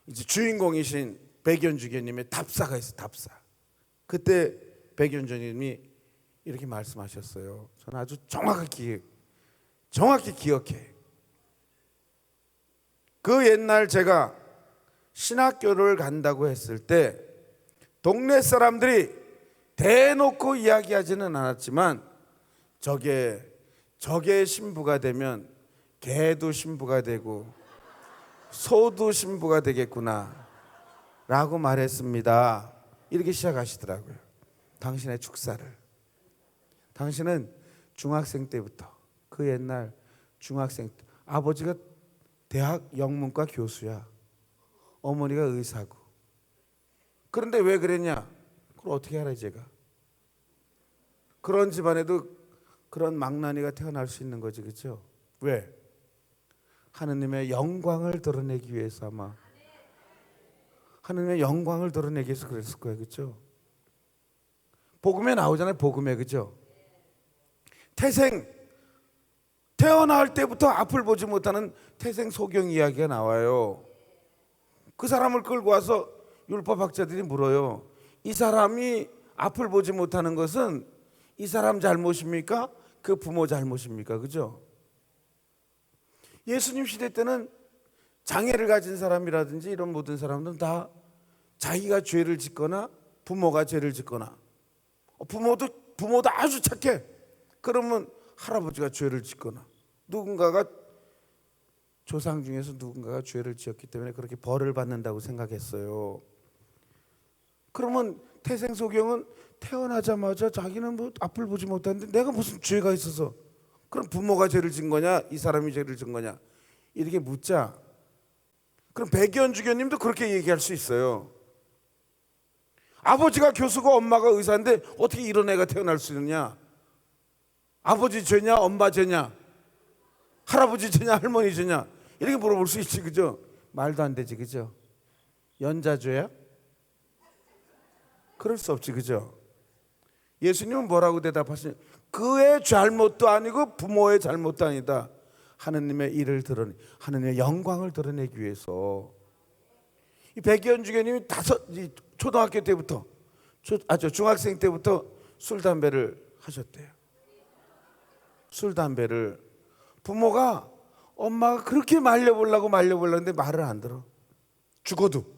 이제 주인공이신 백이현 주교님의 답사가 있어요. 답사. 그때 백이현 주교님이 이렇게 말씀하셨어요. 저는 아주 정확히 기억해. 그 옛날 제가 신학교를 간다고 했을 때 동네 사람들이 대놓고 이야기하지는 않았지만 저게 신부가 되면 개도 신부가 되고 소도 신부가 되겠구나 라고 말했습니다. 이렇게 시작하시더라고요. 당신의 축사를. 당신은 중학생 때부터 그 옛날 중학생 때 아버지가 대학 영문과 교수야. 어머니가 의사고. 그런데 왜 그랬냐? 그걸 어떻게 알아요 제가? 그런 집안에도 그런 망나니가 태어날 수 있는 거지, 그렇죠? 왜? 하느님의 영광을 드러내기 위해서 아마 하느님의 영광을 드러내기 위해서 그랬을 거예요, 그렇죠? 복음에 나오잖아요, 복음에, 그렇죠? 태어날 때부터 앞을 보지 못하는 태생 소경 이야기가 나와요. 그 사람을 끌고 와서 율법학자들이 물어요. 이 사람이 앞을 보지 못하는 것은 이 사람 잘못입니까? 그 부모 잘못입니까? 그죠? 예수님 시대 때는 장애를 가진 사람이라든지 이런 모든 사람들은 다 자기가 죄를 짓거나 부모가 죄를 짓거나 부모도 아주 착해. 그러면 할아버지가 죄를 짓거나 누군가가 조상 중에서 누군가가 죄를 지었기 때문에 그렇게 벌을 받는다고 생각했어요. 그러면 태생소경은 태어나자마자 자기는 뭐 앞을 보지 못하는데 내가 무슨 죄가 있어서 그럼 부모가 죄를 진 거냐 이 사람이 죄를 진 거냐 이렇게 묻자. 그럼 백이현 주교님도 그렇게 얘기할 수 있어요. 아버지가 교수고 엄마가 의사인데 어떻게 이런 애가 태어날 수 있느냐? 아버지 죄냐 엄마 죄냐 할아버지 죄냐 할머니 죄냐 이렇게 물어볼 수 있지, 그죠? 말도 안 되지, 그죠? 연자죄야? 그럴 수 없지, 그죠? 예수님은 뭐라고 대답하시냐? 그의 잘못도 아니고 부모의 잘못도 아니다. 하느님의 일을 하느님의 영광을 드러내기 위해서. 이 백이현 주교님이 초등학교 때부터 중학생 때부터 술 담배를 하셨대요. 술 담배를 부모가 엄마가 그렇게 말려보려고 했는데 말을 안 들어. 죽어도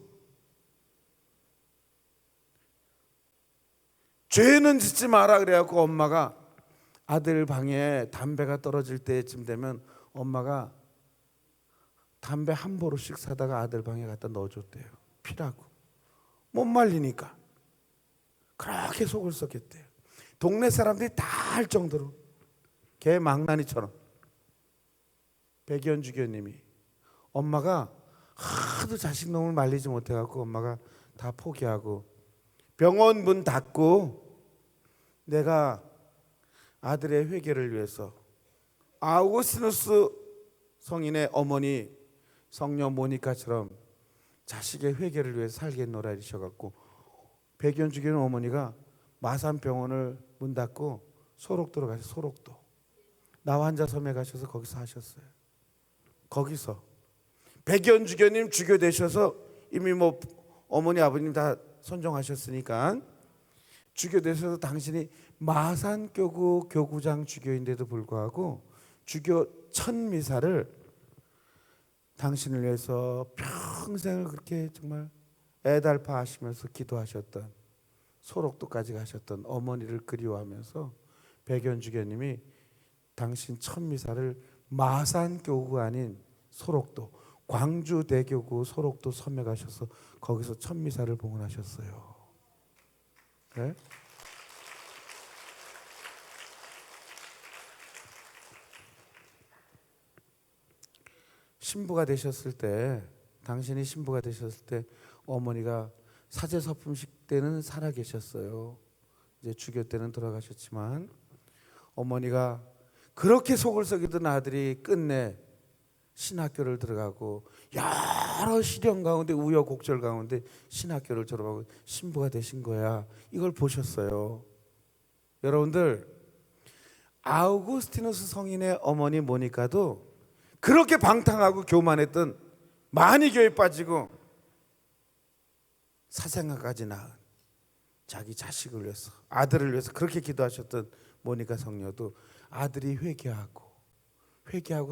죄는 짓지 마라 그래갖고 엄마가 아들 방에 담배가 떨어질 때쯤 되면 엄마가 담배 한 보루씩 사다가 아들 방에 갖다 넣어줬대요. 피라고. 못 말리니까 그렇게 속을 썩였대요. 동네 사람들이 다 할 정도로 개 망나니처럼. 백이현 주교님이 엄마가 하도 자식 놈을 말리지 못해갖고 엄마가 다 포기하고 병원 문 닫고 내가 아들의 회개를 위해서 아우구스티누스 성인의 어머니 성녀 모니카처럼 자식의 회개를 위해서 살겠노라 이러셔갖고 백이현 주교님 어머니가 마산병원을 문 닫고 소록도로 가서 소록도 나환자섬에 가셔서 거기서 하셨어요. 거기서 백이현 주교님 주교 되셔서 이미 뭐 어머니 아버님 다 선종하셨으니까 주교 되셔서 당신이 마산교구 교구장 주교인데도 불구하고 주교 첫 미사를 당신을 위해서 평생을 그렇게 정말 애달파하시면서 기도하셨던 소록도까지 가셨던 어머니를 그리워하면서 백이현 주교님이 당신 첫 미사를 마산교구가 아닌 소록도 광주대교구 소록도 섬에 가셔서 거기서 첫 미사를 봉헌하셨어요. 네? 신부가 되셨을 때, 당신이 신부가 되셨을 때 어머니가 사제 서품식 때는 살아 계셨어요. 이제 주교 때는 돌아가셨지만 어머니가 그렇게 속을 썩이던 아들이 끝내 신학교를 들어가고 여러 시련 가운데 우여곡절 가운데 신학교를 졸업하고 신부가 되신 거야. 이걸 보셨어요. 여러분들, 아우구스티누스 성인의 어머니 모니카도 그렇게 방탕하고 교만했던, 많이 교회 빠지고 사생아까지 낳은 자기 자식을 위해서, 아들을 위해서 그렇게 기도하셨던 모니카 성녀도 아들이 회개하고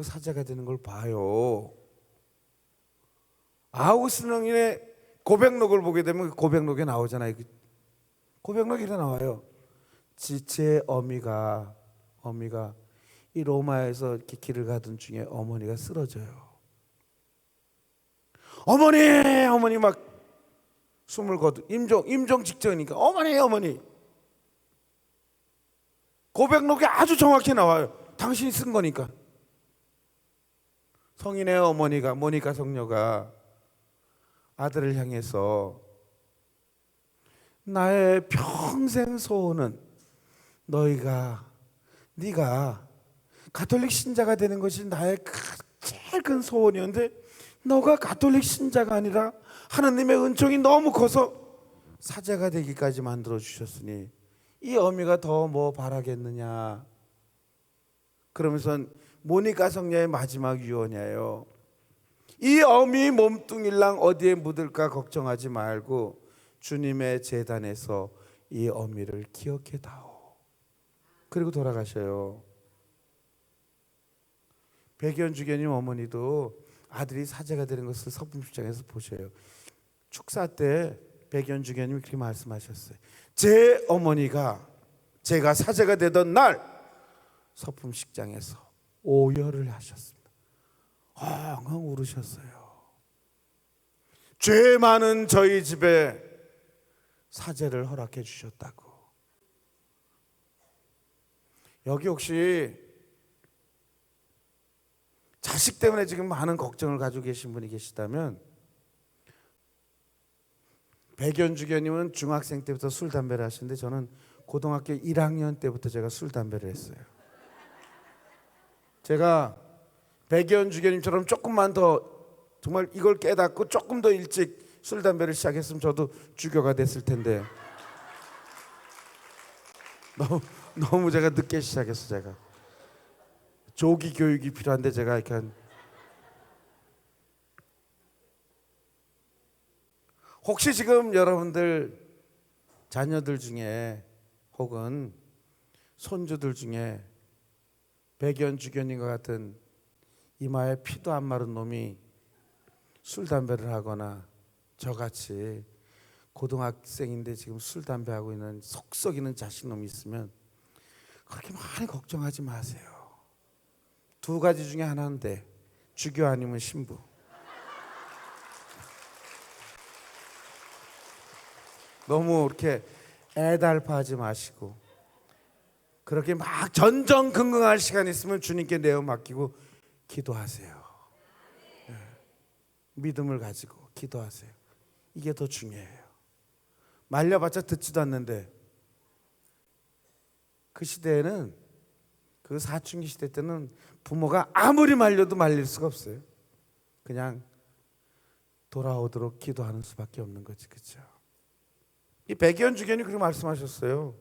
사자가 되는 걸 봐요. 아우구스티누스 성인의 고백록을 보게 되면 그 고백록에 나오잖아요. 고백록에 나와요. 제 어미가 이 로마에서 이렇게 길을 가던 중에 어머니가 쓰러져요. 어머니 막 숨을 거두, 임종 직전이니까 어머니. 고백록에 아주 정확히 나와요. 당신이 쓴 거니까. 성인의 어머니가, 모니카 성녀가 아들을 향해서 나의 평생 소원은 네가 가톨릭 신자가 되는 것이 나의 제일 큰 소원이었는데 너가 가톨릭 신자가 아니라 하나님의 은총이 너무 커서 사제가 되기까지 만들어 주셨으니 이 어미가 더 뭐 바라겠느냐. 그러면서 모니카 성녀의 마지막 유언이에요. 이 어미 몸뚱일랑 어디에 묻을까 걱정하지 말고 주님의 제단에서 이 어미를 기억해 다오. 그리고 돌아가셔요. 백연주교님 어머니도 아들이 사제가 되는 것을 서품식장에서 보셔요. 축사 때 백연주교님이 그렇게 말씀하셨어요. 제 어머니가 제가 사제가 되던 날 서품식장에서 오열을 하셨습니다. 엉엉 울으셨어요. 죄 많은 저희 집에 사제를 허락해 주셨다고. 여기 혹시 자식 때문에 지금 많은 걱정을 가지고 계신 분이 계시다면, 백연주교님은 중학생 때부터 술 담배를 하시는데 저는 고등학교 1학년 때부터 제가 술 담배를 했어요. 제가 백연주교님처럼 조금만 더 정말 이걸 깨닫고 조금 더 일찍 술 담배를 시작했으면 저도 주교가 됐을 텐데 너무 제가 늦게 시작했어. 제가 조기 교육이 필요한데 제가 이렇게 혹시 지금 여러분들 자녀들 중에 혹은 손주들 중에 백연주교님과 같은 이마에 피도 안 마른 놈이 술 담배를 하거나 저같이 고등학생인데 지금 술 담배 하고 있는 속 썩이는 자식놈이 있으면 그렇게 많이 걱정하지 마세요. 두 가지 중에 하나인데 주교 아니면 신부. 너무 이렇게 애달파하지 마시고 그렇게 막 전전긍긍할 시간 있으면 주님께 내어 맡기고 기도하세요. 믿음을 가지고 기도하세요. 이게 더 중요해요. 말려봤자 듣지도 않는데 그 시대에는, 그 사춘기 시대 때는 부모가 아무리 말려도 말릴 수가 없어요. 그냥 돌아오도록 기도하는 수밖에 없는 거지, 그렇죠? 이 백연주교님 그렇게 말씀하셨어요.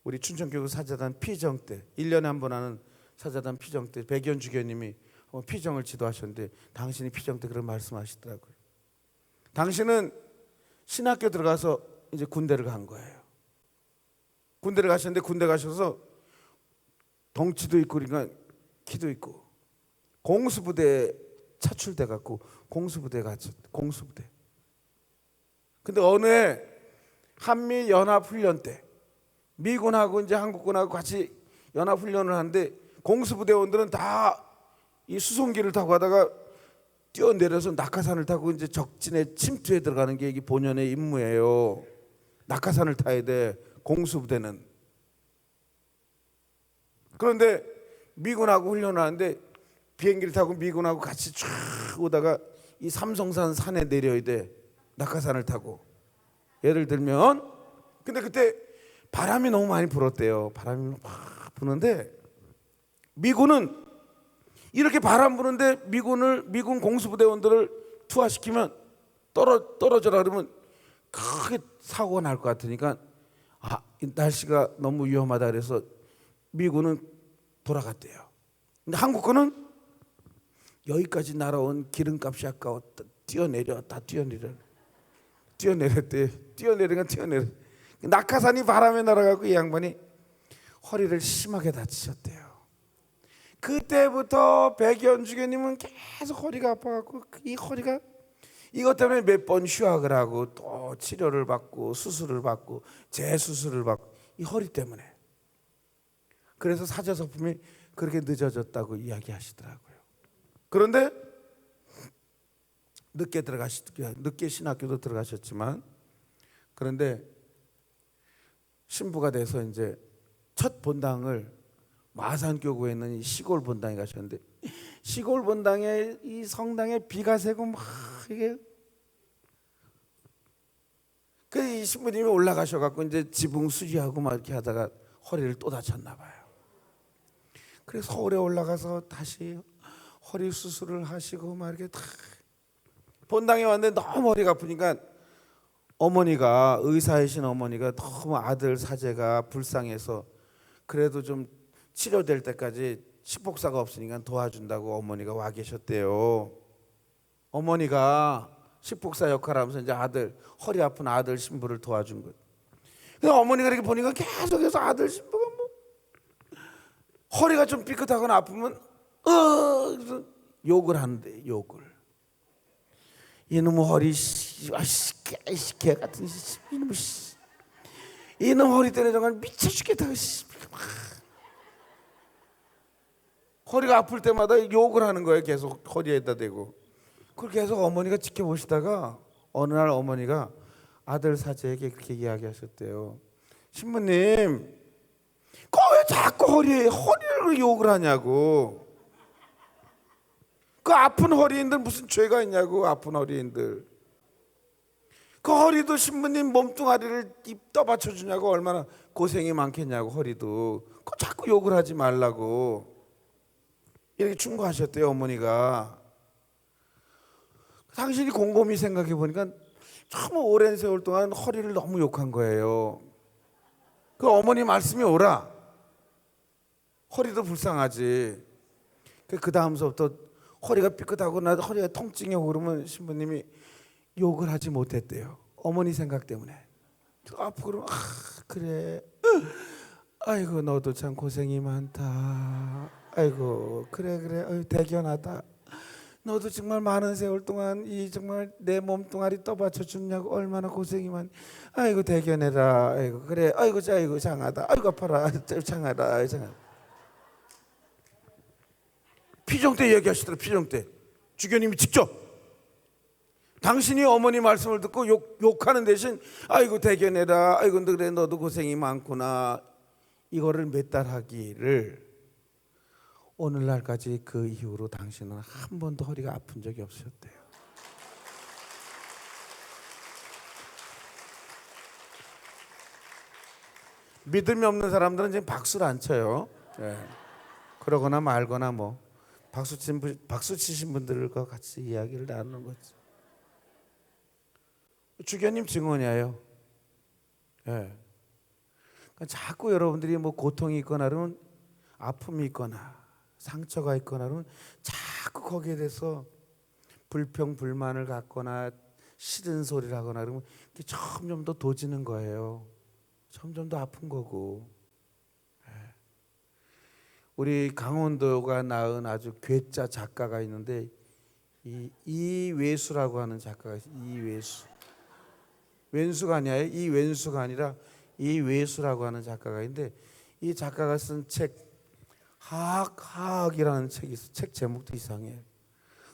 우리 춘천교구 사자단 피정 때 1년에 한 번 하는 사자단 피정 때 백연주교님이 피정을 지도하셨는데 당신이 피정 때 그런 말씀하시더라고요. 당신은 신학교 들어가서 이제 군대를 간 거예요. 군대를 가셨는데 군대 가셔서 덩치도 있고 그러니까 키도 있고 공수부대에 차출돼 갖고 공수부대 갔죠. 공수부대. 근데 어느 해 한미 연합 훈련 때 미군하고 이제 한국군하고 같이 연합 훈련을 하는데 공수부대원들은 다 이 수송기를 타고 가다가 뛰어내려서 낙하산을 타고 이제 적진에 침투해 들어가는 게 이게 본연의 임무예요. 낙하산을 타야 돼, 공수부대는. 그런데 미군하고 훈련을 하는데 비행기를 타고 미군하고 같이 쫙 오다가 이 삼성산 산에 내려야 돼. 낙하산을 타고. 예를 들면 근데 그때 바람이 너무 많이 불었대요. 바람이 막 부는데 미군은 이렇게 바람 부는데 미군 공수부대원들을 투하시키면 떨어져라 그러면 크게 사고가 날 것 같으니까 이 날씨가 너무 위험하다 그래서 미군은 돌아갔대요. 근데 한국군은 여기까지 날아온 기름값이 아까워 뛰어내려. 낙하산이 바람에 날아가고 이 양반이 허리를 심하게 다치셨대요. 그때부터 백연주교님은 계속 허리가 아파갖고 이 허리가 이것 때문에 몇 번 휴학을 하고 또 치료를 받고 수술을 받고 재수술을 받고 이 허리 때문에. 그래서 사제서품이 그렇게 늦어졌다고 이야기하시더라고요. 그런데 늦게 신학교도 들어가셨지만 그런데 신부가 돼서 이제 첫 본당을 마산교구에 있는 이 시골 본당에 가셨는데 시골 본당에 이 성당에 비가 새고 막 이게 이 신부님이 올라가셔갖고 이제 지붕 수리하고 막 이렇게 하다가 허리를 또 다쳤나 봐요. 그래서 서울에 올라가서 다시 허리 수술을 하시고 막 이렇게 다 본당에 왔는데 너무 허리가 아프니까 어머니가 의사이신 어머니가 너무 아들 사제가 불쌍해서 그래도 좀 치료될 때까지 식복사가 없으니까 도와준다고 어머니가 와 계셨대요. 어머니가 식복사 역할을 하면서 이제 허리 아픈 아들 신부를 도와준 거예요. 그래서 어머니가 이렇게 보니까 계속해서 아들 신부가 뭐 허리가 좀 삐끗하거나 아프면 그래서 욕을 하는데 욕을. 이놈의 허리 개 같은 이놈 허리 때문에 정말 미쳐 죽겠다. 허리가 아플 때마다 욕을 하는 거예요. 계속 허리에다 대고. 그걸 계속 어머니가 지켜보시다가 어느 날 어머니가 아들 사제에게 그렇게 이야기하셨대요. 신부님, 왜 자꾸 허리를 욕을 하냐고. 그 아픈 허리인들 무슨 죄가 있냐고. 아픈 허리인들. 그 허리도 신부님 몸뚱아리를 떠받쳐 주냐고. 얼마나 고생이 많겠냐고. 허리도. 그 자꾸 욕을 하지 말라고. 이렇게 충고하셨대요. 어머니가. 당신이 곰곰이 생각해 보니까 참 오랜 세월 동안 허리를 너무 욕한 거예요. 그 어머니 말씀이 오라. 허리도 불쌍하지. 그 다음서부터 허리가 삐끗하고 나도 허리가 통증이 오고 그러면 신부님이 욕을 하지 못했대요. 어머니 생각 때문에. 아프고 그러면 그래. 아이고 너도 참 고생이 많다. 아이고 그래 대견하다. 너도 정말 많은 세월 동안 이 정말 내 몸뚱아리 떠받쳐 주냐고 얼마나 고생이 많이. 아이고 대견해라. 아이고 그래. 아이고 장하다. 아이고 아파라. 장하다. 피정 때 얘기하시더라. 피정 때 주교님이 직접 당신이 어머니 말씀을 듣고 욕하는 대신 아이고 대견해라. 아이고 그래 너도 고생이 많구나. 이거를 몇 달 하기를 오늘날까지 그 이후로 당신은 한 번도 허리가 아픈 적이 없으셨대요. 믿음이 없는 사람들은 지금 박수를 안 쳐요. 네. 그러거나 말거나 뭐 박수 치신 분들과 같이 이야기를 나누는 거지. 주교님 증언이에요. 네. 그러니까 자꾸 여러분들이 뭐 고통이 있거나 그러면 아픔이 있거나 상처가 있거나 그러면 자꾸 거기에 대해서 불평 불만을 갖거나 싫은 소리를 하거나 그러면 점점 더 도지는 거예요. 점점 더 아픈 거고. 우리 강원도가 낳은 아주 괴짜 작가가 있는데 이외수라고 하는 작가가 있어요. 이외수. 왼수가 아니에요. 이왼수가 아니라 이외수라고 하는 작가가 있는데 이 작가가 쓴 책 하악이라는 책이 있어요. 책 제목도 이상해요.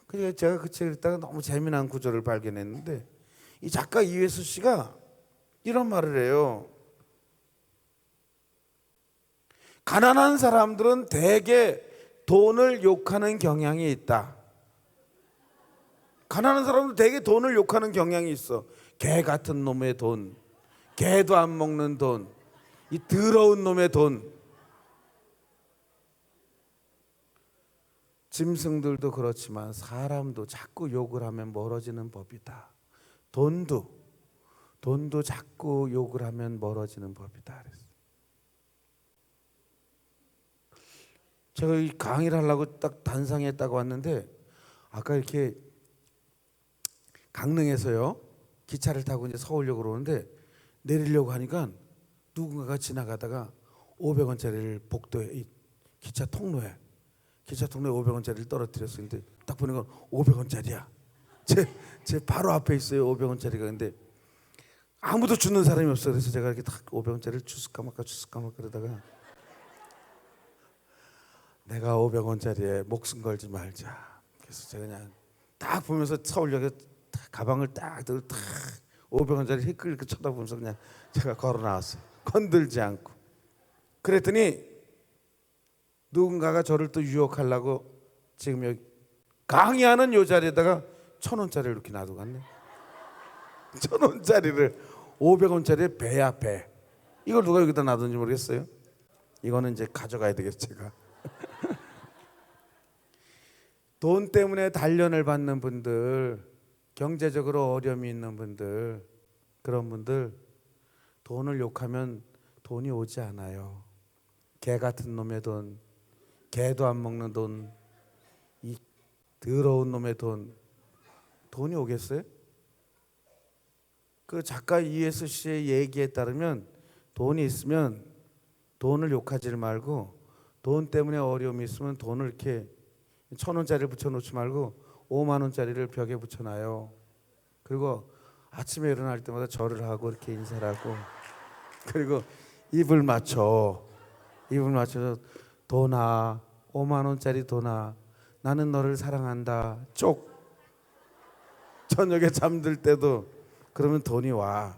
그래서 제가 그 책을 읽다가 너무 재미난 구절을 발견했는데 이 작가 이회수 씨가 이런 말을 해요. 가난한 사람들은 대개 돈을 욕하는 경향이 있다. 가난한 사람도 되게 돈을 욕하는 경향이 있어. 개 같은 놈의 돈, 개도 안 먹는 돈, 이 더러운 놈의 돈. 짐승들도 그렇지만 사람도 자꾸 욕을 하면 멀어지는 법이다. 돈도 자꾸 욕을 하면 멀어지는 법이다. 그랬어. 제가 이 강의를 하려고 딱 단상에 딱 왔는데, 아까 이렇게 강릉에서요 기차를 타고 이제 서울역으로 오는데 내리려고 하니까 누군가가 지나가다가 500원짜리를 복도에, 기차 통로에 500원짜리를 떨어뜨렸어요. 근데 딱 보니까 500원짜리야. 제 바로 앞에 있어요 500원짜리가. 근데 아무도 주는 사람이 없어. 그래서 제가 이렇게 딱 500원짜리를 주스까 말까 그러다가, 내가 500원짜리에 목숨 걸지 말자. 그래서 제가 그냥 딱 보면서 서울역에 가방을 딱 들고 딱 500원짜리 힐끌힐끌 쳐다보면서 그냥 제가 걸어 나왔어요. 건들지 않고. 그랬더니 누군가가 저를 또 유혹하려고 지금 여기 강의하는 요 자리에다가 1,000원짜리를 이렇게 놔두고 갔네. 1,000원짜리를 500원짜리에 배야 배. 이걸 누가 여기다 놔뒀는지 모르겠어요. 이거는 이제 가져가야 되겠어 제가. 돈 때문에 단련을 받는 분들, 경제적으로 어려움이 있는 분들, 그런 분들 돈을 욕하면 돈이 오지 않아요. 개 같은 놈의 돈, 개도 안 먹는 돈, 이 더러운 놈의 돈이 오겠어요? 그 작가 이에스 씨의 얘기에 따르면 돈이 있으면 돈을 욕하지 말고, 돈 때문에 어려움이 있으면 돈을 이렇게 1,000원짜리를 붙여놓지 말고 5만 원짜리를 벽에 붙여놔요. 그리고 아침에 일어날 때마다 절을 하고 이렇게 인사를 하고, 그리고 입을 맞춰서 돈아, 5만 원짜리 돈아, 나는 너를 사랑한다. 쪽. 저녁에 잠들 때도 그러면 돈이 와.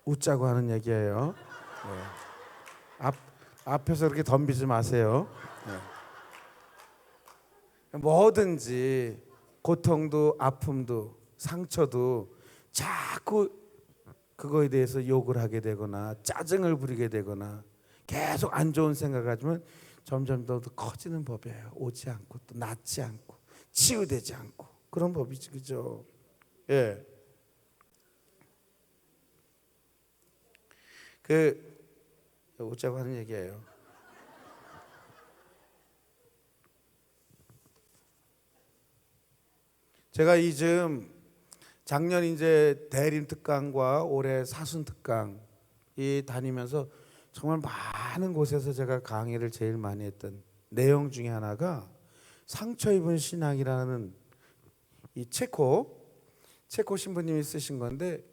웃자고 하는 얘기예요. 네. 앞에서 그렇게 덤비지 마세요. 네. 뭐든지 고통도 아픔도 상처도 자꾸 그거에 대해서 욕을 하게 되거나 짜증을 부리게 되거나 계속 안 좋은 생각을 가지면 점점 더 커지는 법이에요. 오지 않고 또 낫지 않고 치유되지 않고 그런 법이지, 그죠? 예. 웃자고 하는 얘기예요. 제가 이즘 작년 이제 대림 특강과 올해 사순 특강이 다니면서 정말 많은 곳에서 제가 강의를 제일 많이 했던 내용 중에 하나가 상처 입은 신앙이라는 이 체코 신부님이 쓰신 건데,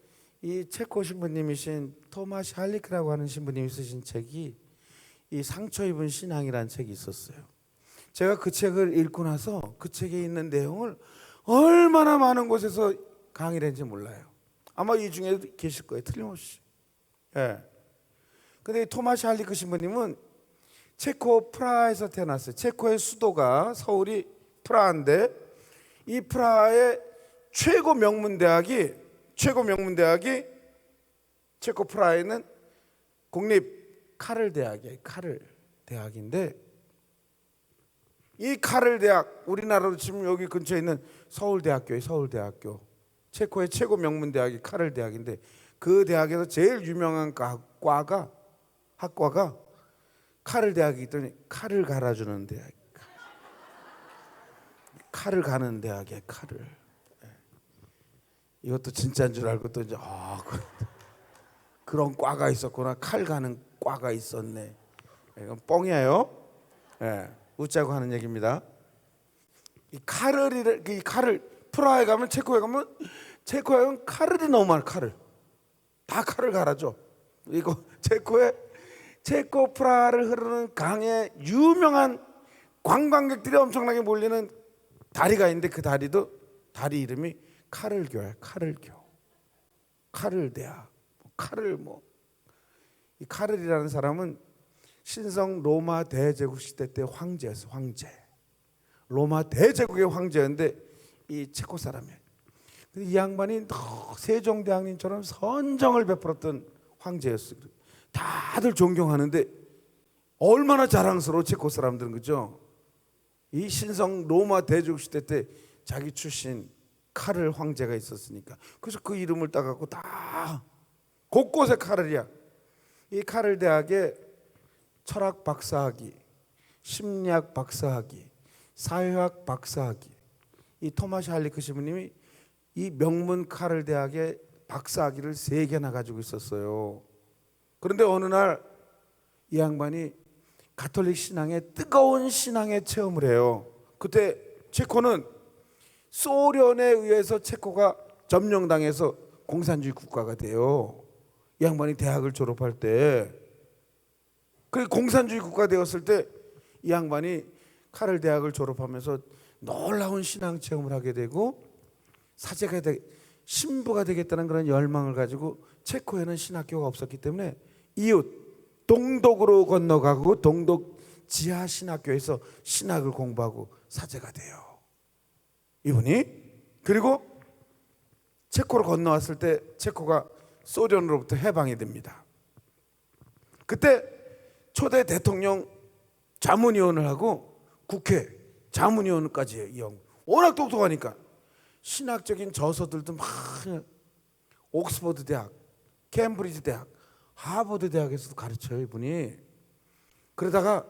이 체코 신부님이신 토마시 할리크라고 하는 신부님이 쓰신 책이 이 상처 입은 신앙이라는 책이 있었어요. 제가 그 책을 읽고 나서 그 책에 있는 내용을 얼마나 많은 곳에서 강의를 했는지 몰라요. 아마 이 중에 계실 거예요, 틀림없이. 예. 근데 토마시 할리크 신부님은 체코 프라하에서 태어났어요. 체코의 수도가 서울이 프라하인데, 이 프라하의 최고 명문대학이 체코 프라하에 있는 국립 카를 대학이에요. 카를 대학인데, 이 카를 대학, 우리나라로 지금 여기 근처에 있는 서울대학교예요. 서울대학교. 체코의 최고 명문 대학이 카를 대학인데, 그 대학에서 제일 유명한 학과가 카를 대학이기 때문에 칼을 갈아주는 대학. 칼을 가는 대학이에요. 칼을. 이것도 진짜인 줄 알고 또 이제 그런 과가 있었구나. 칼 가는 과가 있었네. 이건 뻥이에요. 예, 웃자고 하는 얘기입니다. 이 칼을 프라하에 가면, 체코에 가면 칼이 너무 많아. 칼을 다 칼을 갈아줘. 이거 체코 프라하를 흐르는 강에 유명한 관광객들이 엄청나게 몰리는 다리가 있는데, 그 다리 이름이 카를교야. 카를교, 카를 대학, 카를 이 카를이라는 사람은 신성 로마 대제국 시대 때 황제였어요. 황제. 로마 대제국의 황제였는데 이 체코 사람이에요. 근데 이 양반이 세종대왕님처럼 선정을 베풀었던 황제였어요. 다들 존경하는데 얼마나 자랑스러워 체코 사람들은, 그죠? 이 신성 로마 대제국 시대 때 자기 출신 카를 황제가 있었으니까. 그래서 그 이름을 따갖고 다 곳곳에 카를이야. 이 카를 대학에 철학 박사학위, 심리학 박사학위, 사회학 박사학위. 이 토마스 할리크 신부님이 이 명문 카를 대학에 박사학위를 3개나 가지고 있었어요. 그런데 어느 날 이 양반이 가톨릭 신앙의 뜨거운 신앙의 체험을 해요. 그때 체코는 소련에 의해서 체코가 점령당해서 공산주의 국가가 돼요. 이 양반이 대학을 졸업할 때, 그 공산주의 국가 되었을 때 이 양반이 카를 대학을 졸업하면서 놀라운 신앙 체험을 하게 되고 사제가 신부가 되겠다는 그런 열망을 가지고, 체코에는 신학교가 없었기 때문에 이웃 동독으로 건너가고 동독 지하 신학교에서 신학을 공부하고 사제가 돼요, 이분이. 그리고 체코로 건너왔을 때 체코가 소련으로부터 해방이 됩니다. 그때 초대 대통령 자문위원을 하고 국회 자문위원까지 해요. 이 형 워낙 똑똑하니까 신학적인 저서들도 막 옥스퍼드 대학, 캠브리지 대학, 하버드 대학에서도 가르쳐요, 이분이. 그러다가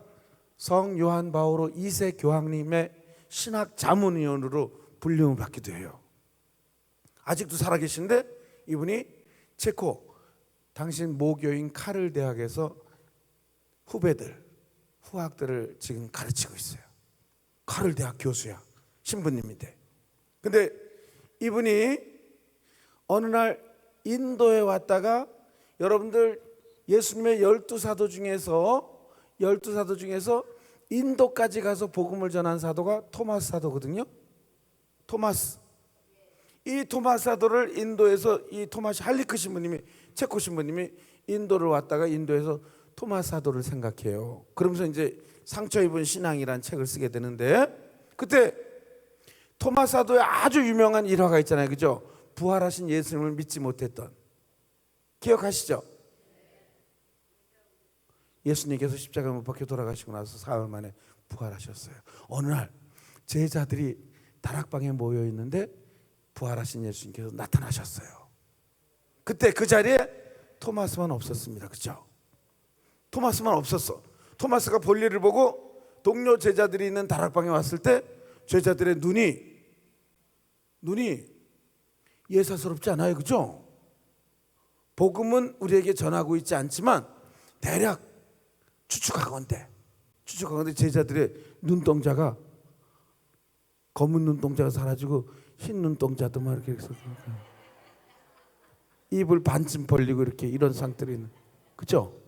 성 요한 바오로 2세 교황님의 신학 자문위원으로 불림을 받기도 해요. 아직도 살아계신데 이분이 체코 당신 모교인 카를 대학에서 후학들을 지금 가르치고 있어요. 카를 대학 교수야, 신부님인데. 근데 이분이 어느 날 인도에 왔다가, 여러분들 예수님의 12사도 중에서 인도까지 가서 복음을 전한 사도가 토마스 사도거든요. 이 토마스 사도를 인도에서 이 토마스 할리크 신부님이, 체코 신부님이 인도를 왔다가 인도에서 토마스 사도를 생각해요. 그러면서 이제 상처 입은 신앙이란 책을 쓰게 되는데, 그때 토마스 사도의 아주 유명한 일화가 있잖아요, 그죠? 부활하신 예수님을 믿지 못했던, 기억하시죠? 예수님께서 십자가에 못 박혀 돌아가시고 나서 사흘 만에 부활하셨어요. 어느 날 제자들이 다락방에 모여 있는데 부활하신 예수님께서 나타나셨어요. 그때 그 자리에 토마스만 없었습니다, 그죠? 토마스만 없었어. 토마스가 볼일을 보고 동료 제자들이 있는 다락방에 왔을 때 제자들의 눈이 예사스럽지 않아요, 그죠? 복음은 우리에게 전하고 있지 않지만 대략 추측하건대 제자들의 눈동자가, 검은 눈동자가 사라지고 흰 눈동자도만 이렇게 해서 입을 반쯤 벌리고 이렇게 이런 상태로 있는, 그죠?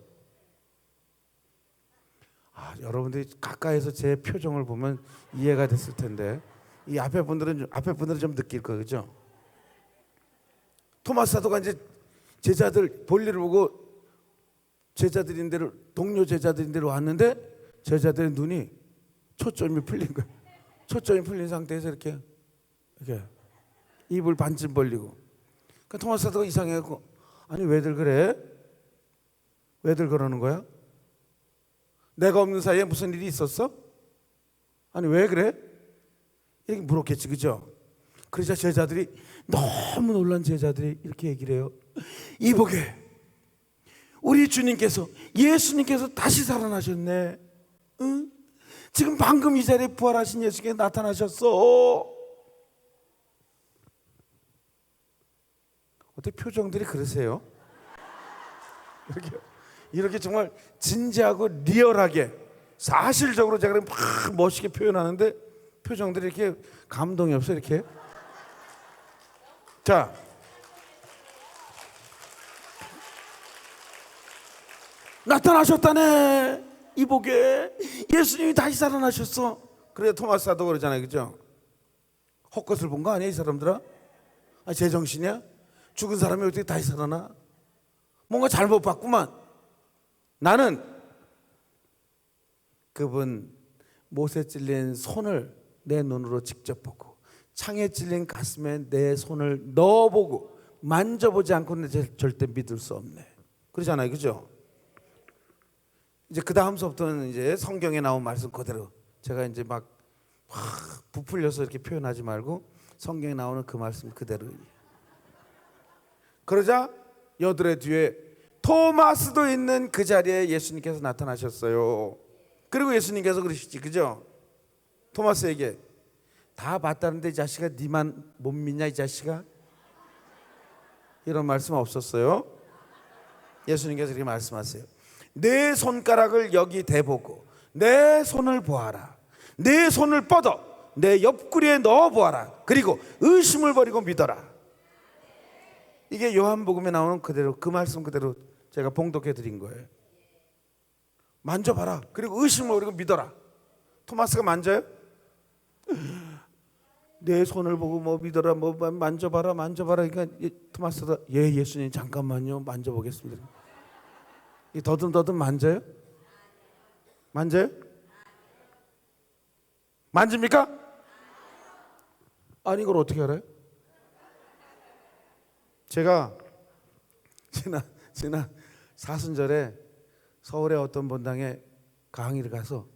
여러분들이 가까이서 제 표정을 보면 이해가 됐을 텐데 이 앞에 분들은 좀 느낄 거예요, 그죠? 토마스 사도가 이제 제자들 볼일을 보고 제자들인 대로, 동료 제자들인 대로 왔는데 제자들의 눈이 초점이 풀린 거예요. 초점이 풀린 상태에서 이렇게 입을 반쯤 벌리고. 그러니까 토마스 사도가 이상해갖고, 아니 왜들 그래? 왜들 그러는 거야? 내가 없는 사이에 무슨 일이 있었어? 아니 왜 그래? 이렇게 물었겠지, 그죠? 그러자 제자들이, 너무 놀란 제자들이 이렇게 얘기를 해요. 이보게, 우리 주님께서, 예수님께서 다시 살아나셨네. 응? 지금 방금 이 자리에 부활하신 예수님께서 나타나셨어. 어떻게 표정들이 그러세요? 이렇게 정말 진지하고 리얼하게 사실적으로 제가 막 멋있게 표현하는데 표정들이 이렇게 감동이 없어, 이렇게. 자, 나타나셨다네, 이보게. 예수님이 다시 살아나셨어. 그래 토마스 사도 그러잖아요, 그죠? 헛것을 본 거 아니야, 이 사람들아? 제정신이야? 죽은 사람이 어떻게 다시 살아나? 뭔가 잘못 봤구만. 나는 그분 못에 찔린 손을 내 눈으로 직접 보고 창에 찔린 가슴에 내 손을 넣어보고 만져보지 않고는 절대 믿을 수 없네. 그러잖아요, 그죠? 이제 그 다음서부터는 이제 성경에 나온 말씀 그대로 제가 이제 막 부풀려서 이렇게 표현하지 말고 성경에 나오는 그 말씀 그대로. 그러자 여드레 뒤에 토마스도 있는 그 자리에 예수님께서 나타나셨어요. 그리고 예수님께서 그러시지, 그죠? 토마스에게 다 봤다는데 이 자식아 니만 못 믿냐 이 자식아? 이런 말씀 없었어요? 예수님께서 이렇게 말씀하세요. 내 손가락을 여기 대보고 내 손을 보아라. 내 손을 뻗어 내 옆구리에 넣어 보아라. 그리고 의심을 버리고 믿어라. 이게 요한복음에 나오는 그대로 그 말씀 그대로 제가 봉독해 드린 거예요. 만져봐라. 그리고 의심을 버리고 믿어라. 토마스가 만져요? 내 손을 보고 뭐 믿어라, 뭐 만져봐라, 만져봐라. 그러니까 토마스가 예 예수님 잠깐만요, 만져보겠습니다. 이 더듬더듬 만져요? 만져요? 만집니까? 아니 이걸 어떻게 알아요? 제가 지난 사순절에 서울의 어떤 본당에 강의를 가서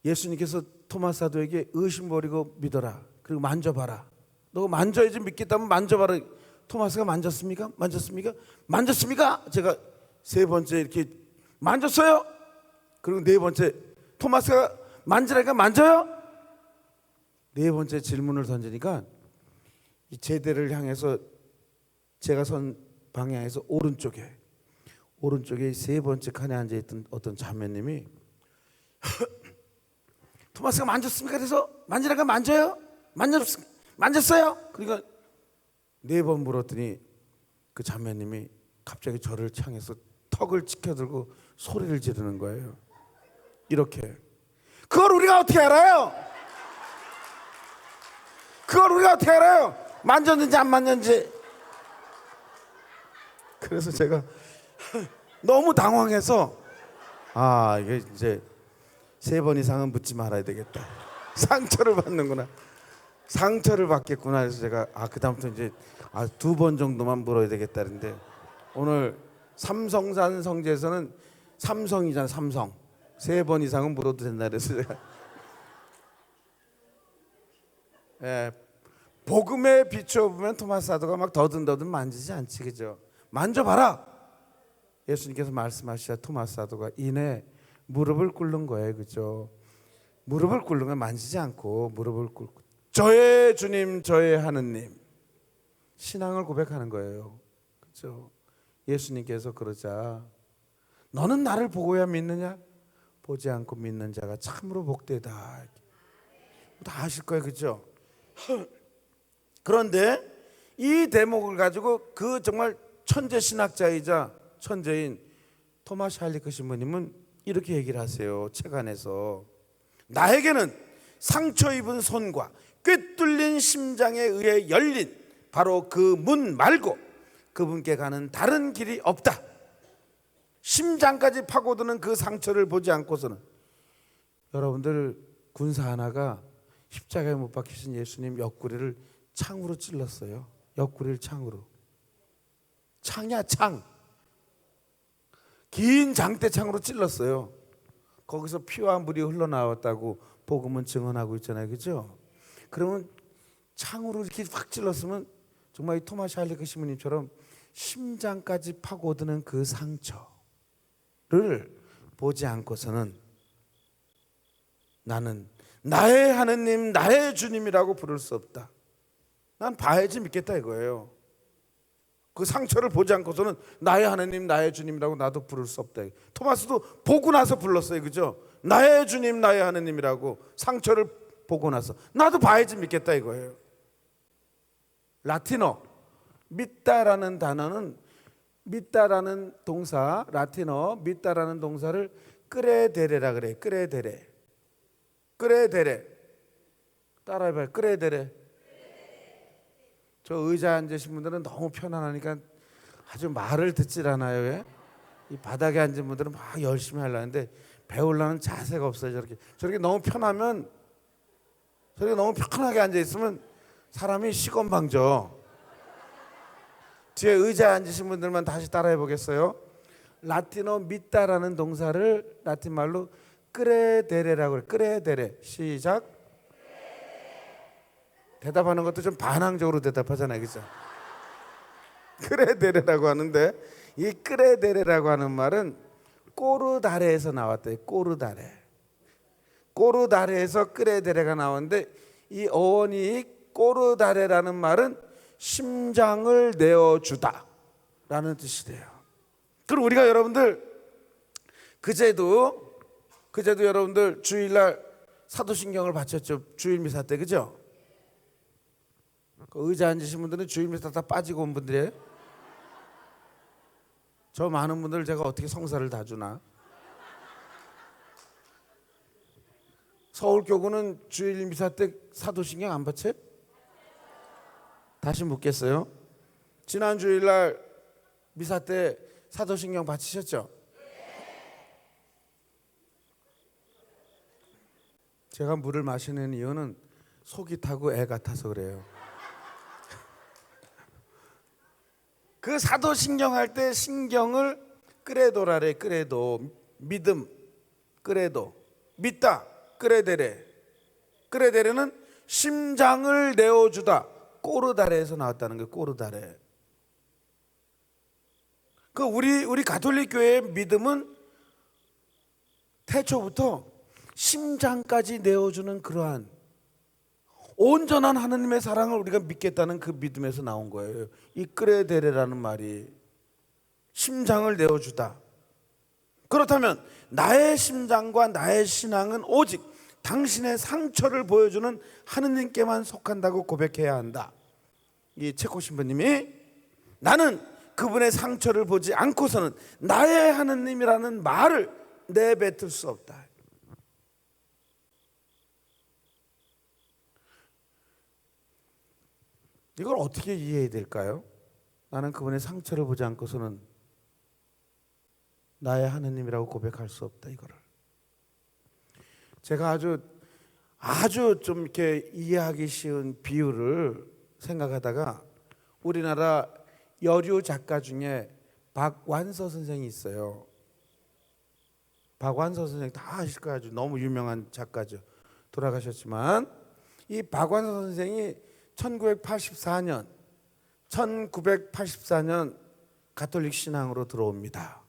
예수님께서 토마스 사도에게 의심 버리고 믿어라. 그리고 만져봐라. 너 만져야지 믿겠다면 만져봐라. 토마스가 만졌습니까? 만졌습니까? 만졌습니까? 제가 세 번째 이렇게 만졌어요. 그리고 네 번째 토마스가 만지라니까 만져요. 네 번째 질문을 던지니까 이 제대를 향해서 제가 선 방향에서 오른쪽에 세 번째 칸에 앉아있던 어떤 자매님이 토마스가 만졌습니까? 그래서 만지라니까 만져요? 만졌어요? 그러니까 네 번 물었더니 그 자매님이 갑자기 저를 향해서 턱을 치켜들고 소리를 지르는 거예요. 이렇게. 그걸 우리가 어떻게 알아요? 그걸 우리가 어떻게 알아요? 만졌는지 안 만졌는지. 그래서 제가 너무 당황해서 이게 이제 3번 이상은 묻지 말아야 되겠다. 상처를 받는구나. 상처를 받겠구나. 그래서 제가 그다음부터 이제 2번 정도만 물어야 되겠다. 그런데 오늘 삼성산 성지에서는 삼성이잖아, 삼성. 3번 이상은 물어도 된다. 그래서 제가 복음에 비춰보면 토마스 사도가 막 더듬더듬 만지지 않지, 그죠? 만져봐라. 예수님께서 말씀하시자 토마스 사도가 이내 무릎을 꿇는 거예요, 그죠? 무릎을 꿇는 건 만지지 않고 무릎을 꿇고 저의 주님, 저의 하느님, 신앙을 고백하는 거예요, 그죠? 예수님께서 그러자 너는 나를 보고야 믿느냐? 보지 않고 믿는 자가 참으로 복되다. 다 아실 거예요, 그죠? 그런데 이 대목을 가지고 그 정말 천재 신학자이자 천재인 토마스 할리크 신부님은 이렇게 얘기를 하세요. 책 안에서 나에게는 상처 입은 손과 꿰뚫린 심장에 의해 열린 바로 그 문 말고 그분께 가는 다른 길이 없다. 심장까지 파고드는 그 상처를 보지 않고서는. 여러분들 군사 하나가 십자가에 못 박히신 예수님 옆구리를 창으로 찔렀어요. 옆구리를 창으로. 창이야, 창. 긴 장대창으로 찔렀어요. 거기서 피와 물이 흘러나왔다고 복음은 증언하고 있잖아요, 그죠? 그러면 창으로 이렇게 확 찔렀으면 정말 이 토마스 할리크 신부님처럼 심장까지 파고드는 그 상처를 보지 않고서는 나는 나의 하느님, 나의 주님이라고 부를 수 없다. 난 봐야지 믿겠다 이거예요. 그 상처를 보지 않고서는 나의 하느님, 나의 주님이라고 나도 부를 수 없다. 토마스도 보고 나서 불렀어요, 그죠? 나의 주님, 나의 하느님이라고 상처를 보고 나서 나도 봐야지 믿겠다 이거예요. 라틴어 믿다라는 단어는 믿다라는 동사, 라틴어 믿다라는 동사를 끄레데레라 그래. 끄레데레. 끄레데레. 따라해봐요. 끄레데레. 저 의자에 앉으신 분들은 너무 편안하니까 아주 말을 듣질 않아요. 왜? 이 바닥에 앉은 분들은 막 열심히 하려는데 배우려는 자세가 없어요. 저렇게 너무 편하면, 저렇게 너무 편하게 앉아 있으면 사람이 시건방져. 뒤에 의자에 앉으신 분들만 다시 따라해 보겠어요? 라틴어 믿다라는 동사를 라틴 말로 끄레데레라고 그래. 끄레데레. 시작. 대답하는 것도 좀 반항적으로 대답하잖아요, 그죠? 끄레데레라고 하는데, 이 끄레데레라고 하는 말은 꼬르다레에서 나왔대요. 꼬르다레. 꼬르다레에서 끄레데레가 나오는데, 이 어원이 꼬르다레라는 말은 심장을 내어주다 라는 뜻이래요. 그럼 우리가 여러분들 그제도 여러분들 주일날 사도신경을 바쳤죠. 주일 미사 때, 그죠? 그 의자 앉으신 분들은 주일 미사 다 빠지고 온 분들이에요. 저 많은 분들 제가 어떻게 성사를 다 주나? 서울교구는 주일 미사 때 사도신경 안 바쳐요? 다시 묻겠어요. 지난 주일날 미사 때 사도신경 바치셨죠? 제가 물을 마시는 이유는 속이 타고 애 같아서 그래요. 그 사도신경 할 때 신경을 끄레도라래. 끄레도. 믿음. 끄레도. 믿다. 끄레데레. 끄레데레는 심장을 내어주다. 꼬르다레에서 나왔다는 거예요. 꼬르다레. 그 우리 가톨릭 교회의 믿음은 태초부터 심장까지 내어주는 그러한 온전한 하나님의 사랑을 우리가 믿겠다는 그 믿음에서 나온 거예요. 이 끄레데레라는 말이 심장을 내어주다. 그렇다면 나의 심장과 나의 신앙은 오직 당신의 상처를 보여주는 하느님께만 속한다고 고백해야 한다. 이 체코 신부님이 나는 그분의 상처를 보지 않고서는 나의 하느님이라는 말을 내뱉을 수 없다. 이걸 어떻게 이해해야 될까요? 나는 그분의 상처를 보지 않고서는 나의 하느님이라고 고백할 수 없다. 이거를 제가 아주 좀 이렇게 이해하기 쉬운 비유를 생각하다가 우리나라 여류 작가 중에 박완서 선생이 있어요. 박완서 선생 다 아실 거예요. 아주 너무 유명한 작가죠. 돌아가셨지만 이 박완서 선생이 1984년 가톨릭 신앙으로 들어옵니다.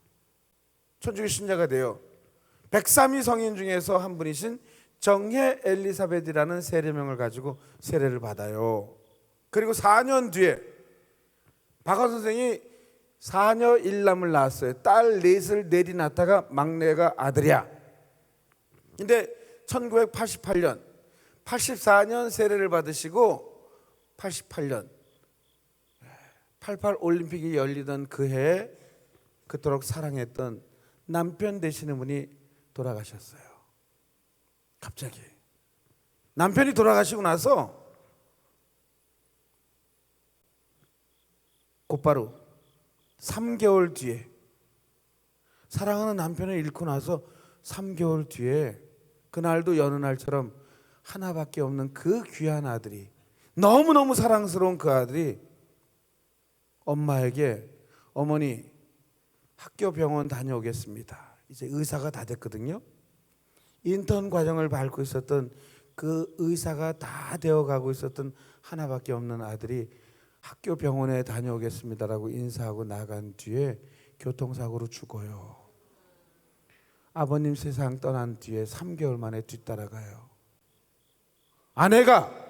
천주교 신자가 돼요. 103위 성인 중에서 한 분이신 정혜 엘리사벳이라는 세례명을 가지고 세례를 받아요. 그리고 4년 뒤에 박완서 선생이 4녀 1남을 낳았어요. 딸 넷을 넷이 낳다가 막내가 아들이야. 근데 1988년 84년 세례를 받으시고 88년 88 올림픽이 열리던 그 해에 그토록 사랑했던 남편 되시는 분이 돌아가셨어요. 갑자기 남편이 돌아가시고 나서 곧바로 3개월 뒤에 사랑하는 남편을 잃고 나서 3개월 뒤에 그날도 여느 날처럼 하나밖에 없는 그 귀한 아들이 너무너무 사랑스러운 그 아들이 엄마에게 어머니 학교 병원 다녀오겠습니다. 이제 의사가 다 됐거든요. 인턴 과정을 밟고 있었던 그 의사가 다 되어가고 있었던 하나밖에 없는 아들이 학교 병원에 다녀오겠습니다라고 인사하고 나간 뒤에 교통사고로 죽어요. 아버님 세상 떠난 뒤에 3개월 만에 뒤따라가요. 아내가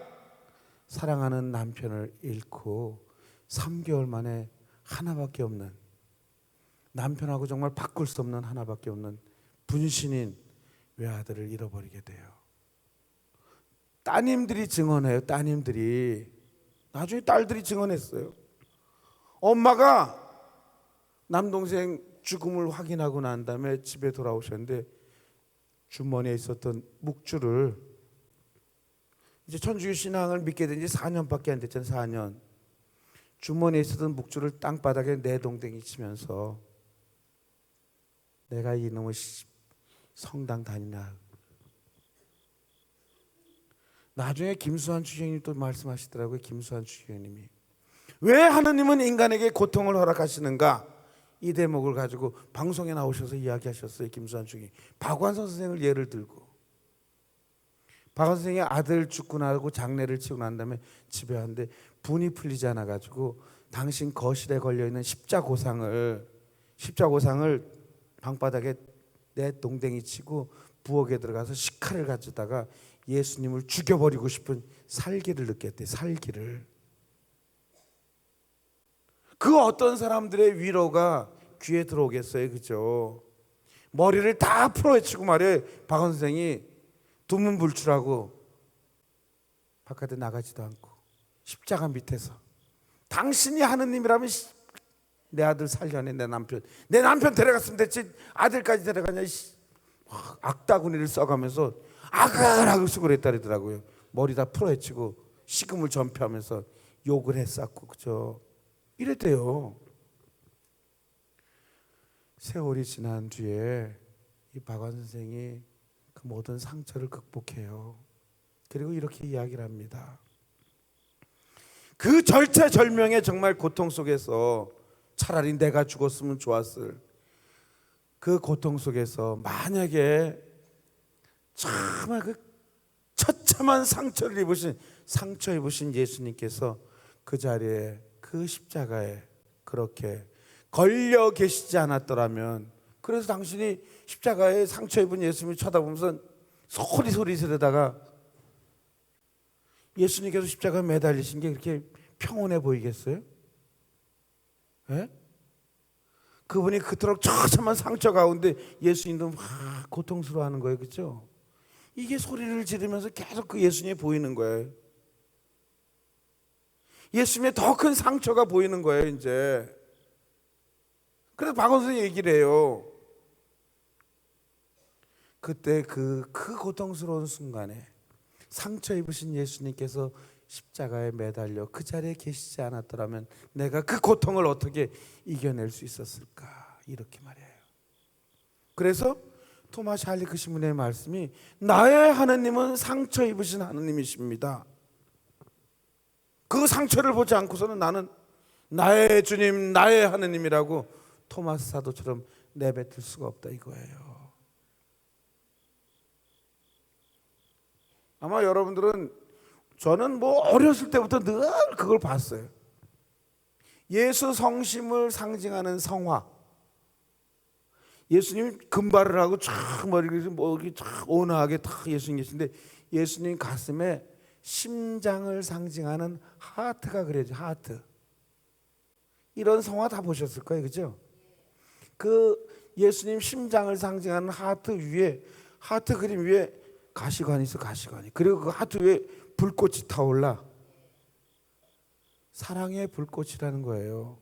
사랑하는 남편을 잃고 3개월 만에 하나밖에 없는 남편하고 정말 바꿀 수 없는 하나밖에 없는 분신인 외아들을 잃어버리게 돼요. 따님들이 증언해요. 따님들이 나중에 딸들이 증언했어요. 엄마가 남동생 죽음을 확인하고 난 다음에 집에 돌아오셨는데 주머니에 있었던 묵주를 이제 천주교 신앙을 믿게 된 지 4년밖에 안 됐잖아요. 4년. 주머니에 있었던 묵주를 땅바닥에 내동댕이 치면서 내가 이놈의 성당 다니나. 나중에 김수환 주교님이 또 말씀하시더라고요. 김수환 주교님이 왜 하느님은 인간에게 고통을 허락하시는가, 이 대목을 가지고 방송에 나오셔서 이야기하셨어요. 김수환 주교님 박완서 선생을 예를 들고, 박완서 선생이 아들 죽고 나고 장례를 치고 난 다음에 집에 왔는데 분이 풀리지 않아 가지고 당신 거실에 걸려있는 십자고상을 방바닥에 내 동댕이 치고 부엌에 들어가서 식칼을 가져다가 예수님을 죽여버리고 싶은 살기를 느꼈대. 살기를. 그 어떤 사람들의 위로가 귀에 들어오겠어요, 그죠? 머리를 다 풀어헤치고 말이에요. 박원 선생이 두문불출하고 바깥에 나가지도 않고 십자가 밑에서 당신이 하느님이라면 내 아들 살려내. 내 남편 데려갔으면 됐지 아들까지 데려가냐. 악다구니를 써가면서 아글아글 쓰고 그랬다더라고요. 머리 다 풀어헤치고 식음을 전폐하면서 욕을 했었고, 그죠? 이랬대요. 세월이 지난 뒤에 이 박완 선생이 그 모든 상처를 극복해요. 그리고 이렇게 이야기를 합니다. 그 절체절명의 정말 고통 속에서 차라리 내가 죽었으면 좋았을 그 고통 속에서 만약에 정말 그 처참한 상처 입으신 예수님께서 그 자리에, 그 십자가에 그렇게 걸려 계시지 않았더라면, 그래서 당신이 십자가에 상처 입은 예수님을 쳐다보면서 소리 지르다가 예수님께서 십자가에 매달리신 게 그렇게 평온해 보이겠어요? 예? 그분이 그토록 처참한 상처 가운데 예수님도 막 고통스러워하는 거예요, 그렇죠? 이게 소리를 지르면서 계속 그 예수님이 보이는 거예요. 예수님의 더 큰 상처가 보이는 거예요, 이제. 그래서 박원순이 얘기를 해요. 그때 그 고통스러운 순간에 상처 입으신 예수님께서 십자가에 매달려 그 자리에 계시지 않았더라면 내가 그 고통을 어떻게 이겨낼 수 있었을까, 이렇게 말해요. 그래서 토마스 할리크 신부의 말씀이 나의 하느님은 상처 입으신 하느님이십니다. 그 상처를 보지 않고서는 나는 나의 주님, 나의 하느님이라고 토마스 사도처럼 내뱉을 수가 없다, 이거예요. 아마 여러분들은, 저는 뭐 어렸을 때부터 늘 그걸 봤어요. 예수 성심을 상징하는 성화. 예수님 금발을 하고 쫙 머리를 쫙 온화하게 탁 예수님 계신데 예수님 가슴에 심장을 상징하는 하트가 그려져. 하트. 이런 성화 다 보셨을 거예요, 그죠? 그 예수님 심장을 상징하는 하트 위에, 하트 그림 위에 가시관이 있어, 가시관이. 그리고 그 하트 위에 불꽃이 타올라. 사랑의 불꽃이라는 거예요.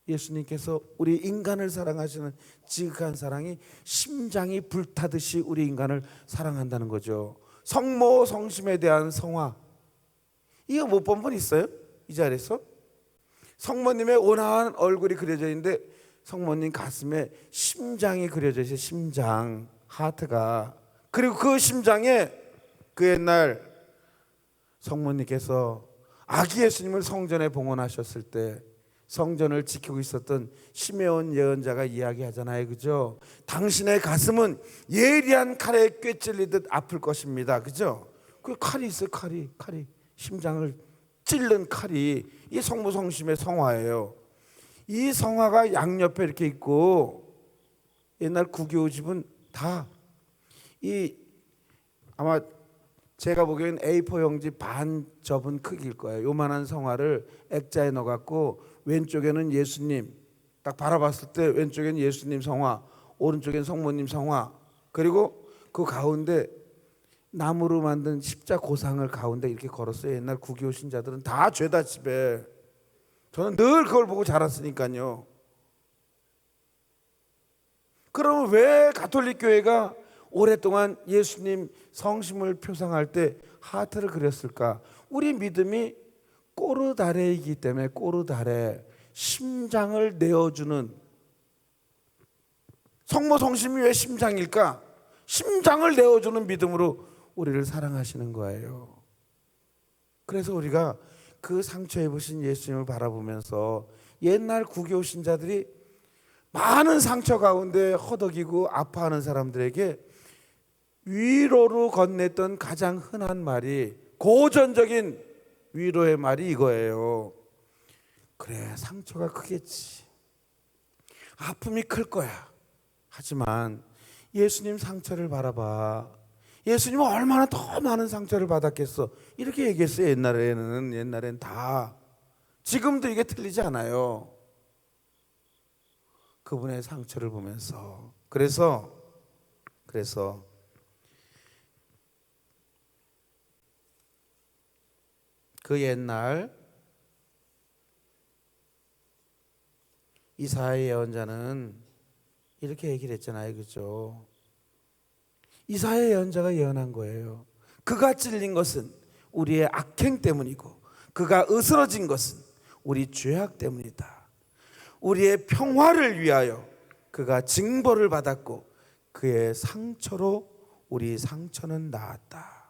예수님께서 우리 인간을 사랑하시는 지극한 사랑이 심장이 불타듯이 우리 인간을 사랑한다는 거죠. 성모 성심에 대한 성화, 이거 못 본 분 있어요? 이 자리에서? 성모님의 온화한 얼굴이 그려져 있는데 성모님 가슴에 심장이 그려져 있어요. 심장, 하트가. 그리고 그 심장에 그 옛날 성모님께서 아기 예수님을 성전에 봉헌하셨을 때 성전을 지키고 있었던 시메온 예언자가 이야기하잖아요, 그죠? 당신의 가슴은 예리한 칼에 꿰찔리듯 아플 것입니다, 그죠? 그 칼이 있어요, 칼이 심장을 찔른 칼이. 이 성모성심의 성화예요. 이 성화가 양옆에 이렇게 있고, 옛날 구교 집은 다 이 아마 제가 보기엔 A4 용지 반 접은 크기일 거예요. 요만한 성화를 액자에 넣어갖고 왼쪽에는 예수님, 딱 바라봤을 때 왼쪽에는 예수님 성화, 오른쪽에는 성모님 성화, 그리고 그 가운데 나무로 만든 십자 고상을 가운데 이렇게 걸었어요. 옛날 구교 신자들은 다 죄다 집에. 저는 늘 그걸 보고 자랐으니까요. 그러면 왜 가톨릭 교회가 오랫동안 예수님 성심을 표상할 때 하트를 그렸을까? 우리 믿음이 꼬르다레이기 때문에, 꼬르다레, 심장을 내어주는 성모 성심이 왜 심장일까? 심장을 내어주는 믿음으로 우리를 사랑하시는 거예요. 그래서 우리가 그 상처 입으신 예수님을 바라보면서 옛날 구교 신자들이 많은 상처 가운데 허덕이고 아파하는 사람들에게 위로로 건넸던 가장 흔한 말이, 고전적인 위로의 말이 이거예요. 그래, 상처가 크겠지, 아픔이 클 거야. 하지만 예수님 상처를 바라봐. 예수님은 얼마나 더 많은 상처를 받았겠어. 이렇게 얘기했어요. 옛날엔 다. 지금도 이게 틀리지 않아요. 그분의 상처를 보면서. 그래서 그 옛날 이사야 예언자는 이렇게 얘기를 했잖아요. 그죠? 이사야 예언자가 예언한 거예요. 그가 찔린 것은 우리의 악행 때문이고 그가 으스러진 것은 우리 죄악 때문이다. 우리의 평화를 위하여 그가 징벌을 받았고 그의 상처로 우리 상처는 나았다.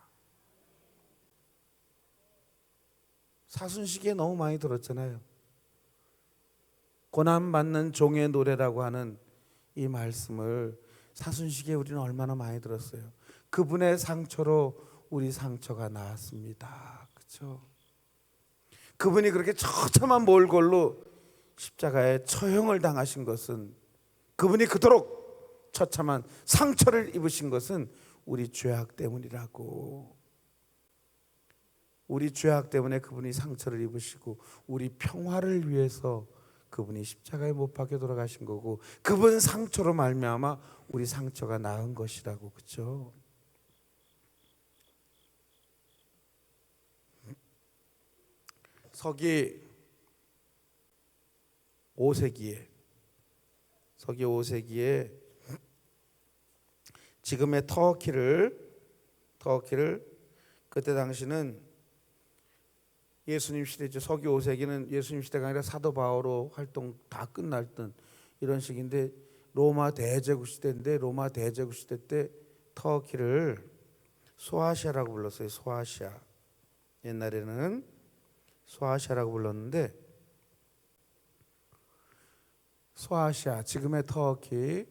사순시기에 너무 많이 들었잖아요. 고난받는 종의 노래라고 하는 이 말씀을 사순시기에 우리는 얼마나 많이 들었어요. 그분의 상처로 우리 상처가 나았습니다. 그렇죠? 그분이 그렇게 처참한 몰골로 십자가에 처형을 당하신 것은, 그분이 그토록 처참한 상처를 입으신 것은 우리 죄악 때문이라고. 우리 죄악 때문에 그분이 상처를 입으시고 우리 평화를 위해서 그분이 십자가에 못 박혀 돌아가신 거고, 그분 상처로 말미암아 우리 상처가 나은 것이라고. 그렇죠? 서기 5세기에 지금의 터키를 그때 당시는 예수님 시대죠. 서기 5세기는 예수님 시대가 아니라 사도 바오로 활동 다 끝날 땐 이런 식인데, 로마 대제국 시대인데, 로마 대제국 시대 때 터키를 소아시아라고 불렀어요. 소아시아. 옛날에는 소아시아라고 불렀는데, 소아시아, 지금의 터키,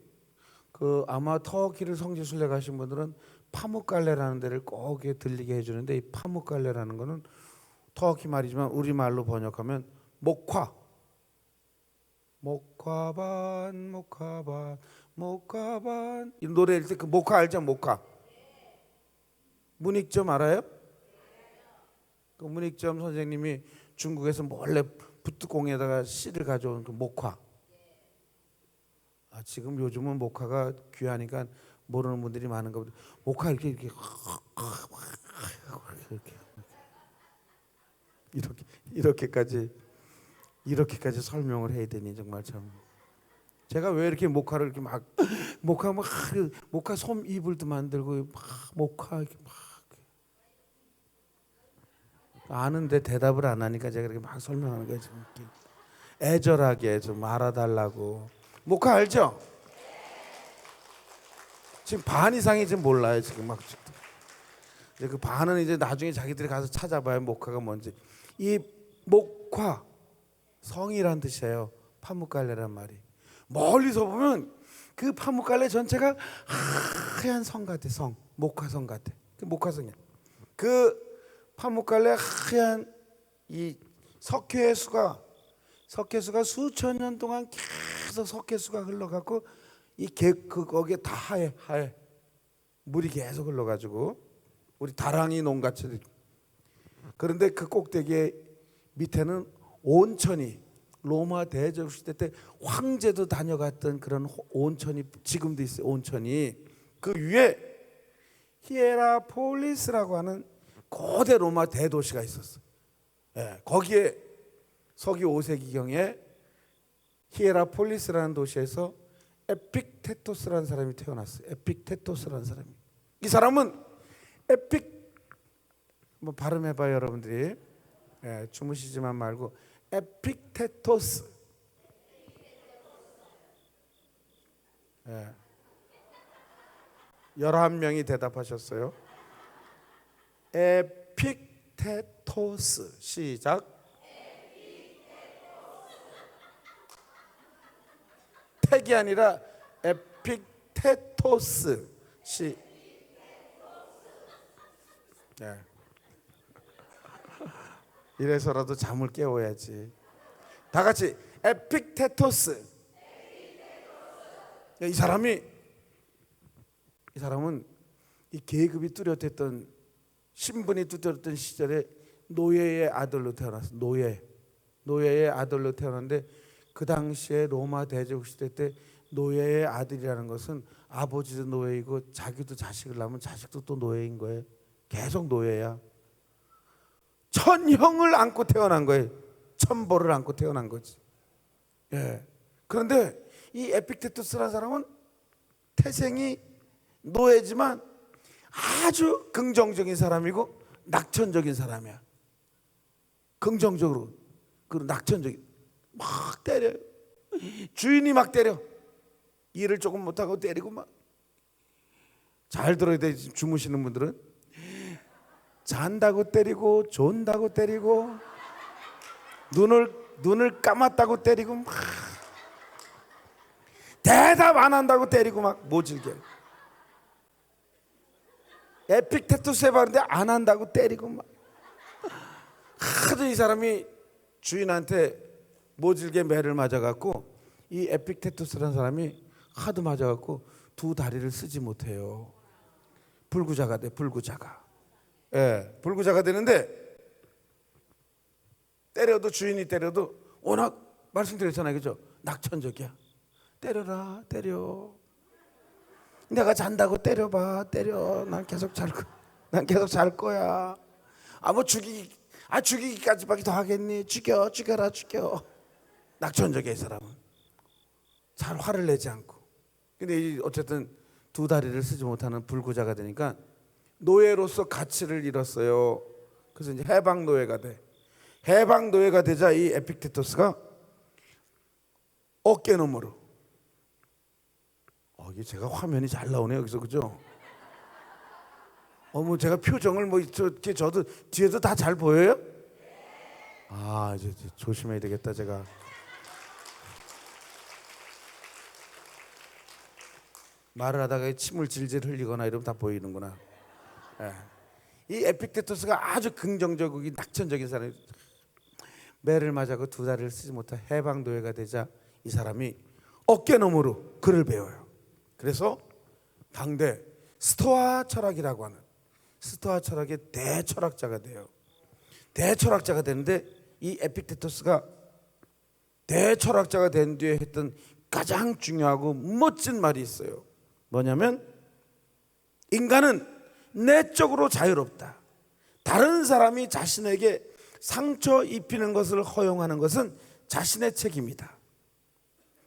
그 아마 터키를 성지순례 가신 분들은 파묵갈레라는 데를 꼭 들리게 해주는데, 이 파묵갈레라는 거는 터키 말이지만 우리말로 번역하면 목화반 이 노래일 때 그 목화 알죠? 목화. 문익점 알아요? 그 문익점 선생님이 중국에서 몰래 붓뚜껑에다가 씨를 가져온 그 목화. 지금 요즘은 목화가 귀하니까 모르는 분들이 많은가 보다. 목화 이렇게까지 설명을 해야 되니 정말 참. 제가 왜 이렇게 목화를 이렇게 막 목화 솜 이불도 만들고 막 목화 이렇게 막 아는데 대답을 안 하니까 제가 이렇게 막 설명하는 거예요. 지금 애절하게 좀 알아달라고. 목화 알죠? 지금 반 이상이 지금 몰라요. 지금 막. 그 반은 이제 나중에 자기들이 가서 찾아봐요. 목화가 뭔지. 이 목화 성이란 뜻이에요. 파묵갈레란 말이. 멀리서 보면 그 파묵갈레 전체가 하얀 성 같아. 성, 목화성 같아. 그 목화성이야. 그 파묵갈레 하얀 이 석회수가 수천 년 동안 계속 석회수가 흘러가고 거기에 다 하얘. 물이 계속 흘러가지고 우리 다랑이 농같이. 그런데 그 꼭대기에 밑에는 온천이, 로마 대제국 시대 때 황제도 다녀갔던 그런 온천이 지금도 있어요. 온천이. 그 위에 히에라폴리스라고 하는 고대 로마 대도시가 있었어요. 거기에 서기 5세기경에 히에라폴리스라는 도시에서 에픽테토스라는 사람이 태어났어요. 에픽테토스라는 사람이. 이 사람은 뭐 발음해봐요 여러분들이. 주무시지만 말고 에픽테토스. 11명이 대답하셨어요. 에픽테토스. 시작. 택이 아니라 에픽테토스. 네. 이래서라도 잠을 깨워야지. 다 같이 에픽테토스. 이 사람은 이 계급이 뚜렷했던, 신분이 뚜렷했던 시절에 노예의 아들로 태어났어. 노예의 아들로 태어났는데, 그 당시에 로마 대제국 시대 때 노예의 아들이라는 것은 아버지도 노예이고 자기도 자식을 낳으면 자식도 또 노예인 거예요. 계속 노예야. 천형을 안고 태어난 거예요. 천벌을 안고 태어난 거지. 예. 그런데 이 에픽테토스라는 사람은 태생이 노예지만 아주 긍정적인 사람이고 낙천적인 사람이야. 긍정적으로, 그리고 낙천적인. 막 때려요. 주인이 막 때려. 일을 조금 못하고 때리고 막. 잘 들어야 돼. 주무시는 분들은 잔다고 때리고, 존다고 때리고, 눈을 감았다고 때리고, 막 대답 안 한다고 때리고 막 모질게. 에픽테토스 해봤는데 안 한다고 때리고 막. 하도 이 사람이 주인한테 모질게 매를 맞아갖고, 이 에픽테토스라는 사람이 하도 맞아갖고 두 다리를 쓰지 못해요. 불구자가 돼. 불구자가. 예, 불구자가 되는데, 때려도, 주인이 때려도 워낙 말씀드렸잖아요, 그죠? 낙천적이야. 때려라, 때려. 내가 잔다고 때려봐, 때려. 난 계속 잘 거야. 뭐 죽이기까지밖에 더 하겠니? 죽여라. 낙천적이야, 이 사람은. 잘 화를 내지 않고. 근데 어쨌든 두 다리를 쓰지 못하는 불구자가 되니까 노예로서 가치를 잃었어요. 그래서 이제 해방 노예가 돼. 해방 노예가 되자 이 에픽테토스가 어깨너머로. 이게 제가 화면이 잘 나오네요, 여기서, 그죠? 뭐 제가 표정을 저도 뒤에도 다 잘 보여요? 이제 조심해야 되겠다, 제가. 말을 하다가 침을 질질 흘리거나 이러면 다 보이는구나. 예. 이 에픽테토스가 아주 긍정적이고 낙천적인 사람이, 매를 맞아고 두 다리를 쓰지 못한 해방 노예가 되자 이 사람이 어깨너머로 글을 배워요. 그래서 당대 스토아 철학이라고 하는, 스토아 철학의 대철학자가 돼요. 대철학자가 되는데, 이 에픽테토스가 대철학자가 된 뒤에 했던 가장 중요하고 멋진 말이 있어요. 뭐냐면, 인간은 내적으로 자유롭다. 다른 사람이 자신에게 상처 입히는 것을 허용하는 것은 자신의 책임이다.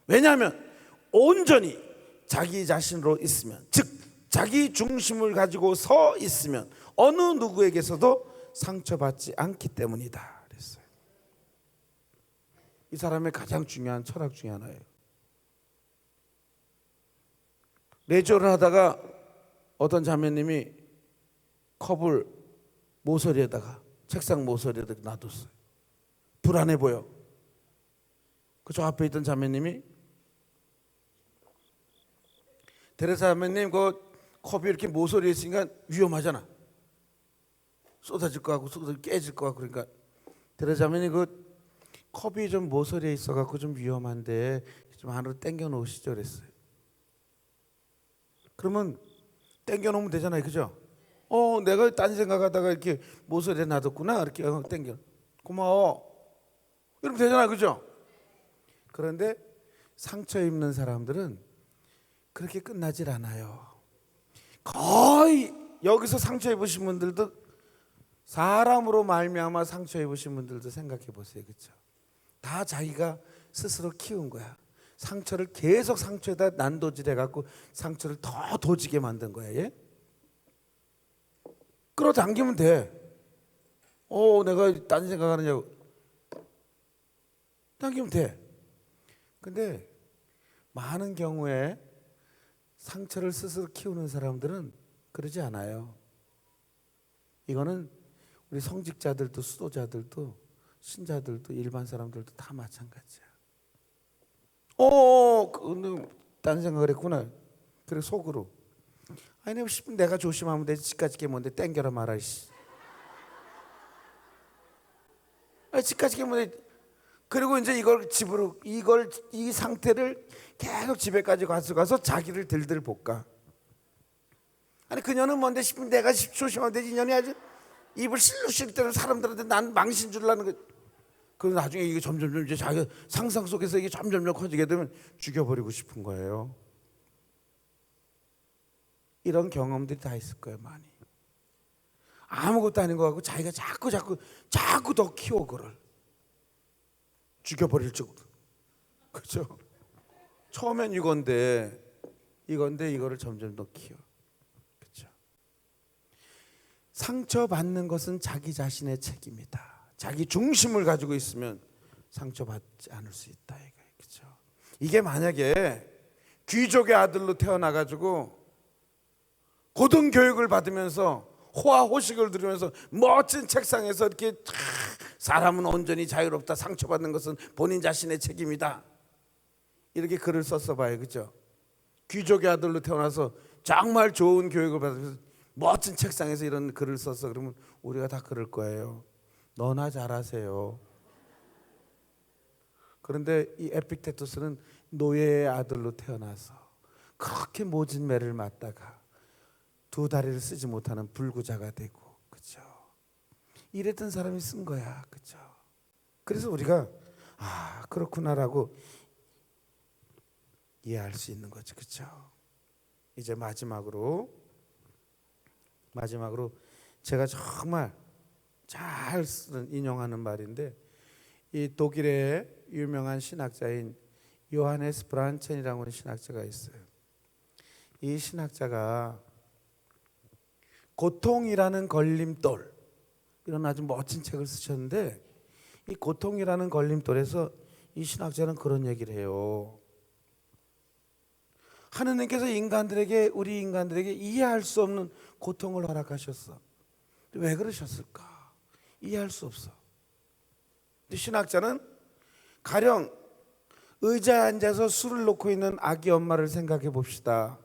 왜냐하면 온전히 자기 자신으로 있으면, 즉 자기 중심을 가지고 서 있으면 어느 누구에게서도 상처받지 않기 때문이다 그랬어요. 이 사람의 가장 중요한 철학 중에 하나예요. 레저를 하다가 어떤 자매님이 컵을 모서리에다가, 책상 모서리에다가 놔뒀어요. 불안해 보여. 그 저 앞에 있던 자매님이, 테레사 자매님, 그 컵이 이렇게 모서리에 있으니까 위험하잖아. 쏟아질 것 같고 깨질 것 같고. 그러니까 테레사 자매님, 그 컵이 좀 모서리에 있어갖고 좀 위험한데 좀 안으로 당겨 놓으시죠 그랬어요. 그러면 당겨 놓으면 되잖아요, 그죠? 내가 딴 생각하다가 이렇게 모서리에 놔뒀구나, 이렇게 당겨, 고마워, 이러면 되잖아요, 그죠? 그런데 상처 입는 사람들은 그렇게 끝나질 않아요. 거의 여기서 상처 입으신 분들도, 사람으로 말미암아 상처 입으신 분들도 생각해 보세요, 그렇죠? 다 자기가 스스로 키운 거야. 상처를 계속 상처에다 난도질해 갖고 상처를 더 도지게 만든 거야. 예? 끌어당기면 돼. 내가 딴 생각하느냐고 당기면 돼. 근데 많은 경우에 상처를 스스로 키우는 사람들은 그러지 않아요. 이거는 우리 성직자들도 수도자들도 신자들도 일반 사람들도 다 마찬가지야. 딴 생각을 했구나. 그래 속으로. 아니 내가 조심하면 되지. 집까지 깨면 돼. 땡겨라 말아. 집까지 깨면 돼. 그리고 이제 이 상태를 계속 집에까지 가서 자기를 들들 볶아. 아니 그녀는 뭔데 싶으면 내가 조심하면 되지. 인연이 아주 입을 실룩실룩 때는 사람들한테 난 망신 주려는 거. 그리고 나중에 이게 점점 이제 자기 상상 속에서 이게 점점 커지게 되면 죽여버리고 싶은 거예요. 이런 경험들이 다 있을 거예요. 많이. 아무것도 아닌 것 같고 자기가 자꾸 더 키워 그걸. 죽여버릴 쪽으로. 그렇죠? 처음엔 이건데 이거를 점점 더 키워. 그렇죠? 상처받는 것은 자기 자신의 책임이다. 자기 중심을 가지고 있으면 상처받지 않을 수 있다. 그렇죠? 이게 만약에 귀족의 아들로 태어나가지고 고등교육을 받으면서 호화호식을 들으면서 멋진 책상에서 이렇게 사람은 온전히 자유롭다. 상처받는 것은 본인 자신의 책임이다. 이렇게 글을 썼어봐요. 그렇죠? 귀족의 아들로 태어나서 정말 좋은 교육을 받으면서 멋진 책상에서 이런 글을 썼어. 그러면 우리가 다 그럴 거예요. 너나 잘하세요. 그런데 이 에픽테토스는 노예의 아들로 태어나서 그렇게 모진 매를 맞다가 두 다리를 쓰지 못하는 불구자가 되고, 그렇죠? 이랬던 사람이 쓴 거야, 그렇죠? 그래서 우리가 그렇구나라고 이해할 수 있는 거죠, 그렇죠? 이제 마지막으로 제가 정말 잘 쓰는 인용하는 말인데, 이 독일의 유명한 신학자인 요하네스 브란첸이라고 하는 신학자가 있어요. 이 신학자가 고통이라는 걸림돌, 이런 아주 멋진 책을 쓰셨는데, 이 고통이라는 걸림돌에서 이 신학자는 그런 얘기를 해요. 하느님께서 우리 인간들에게 이해할 수 없는 고통을 허락하셨어. 왜 그러셨을까? 이해할 수 없어. 근데 신학자는 가령 의자에 앉아서 술을 놓고 있는 아기 엄마를 생각해 봅시다.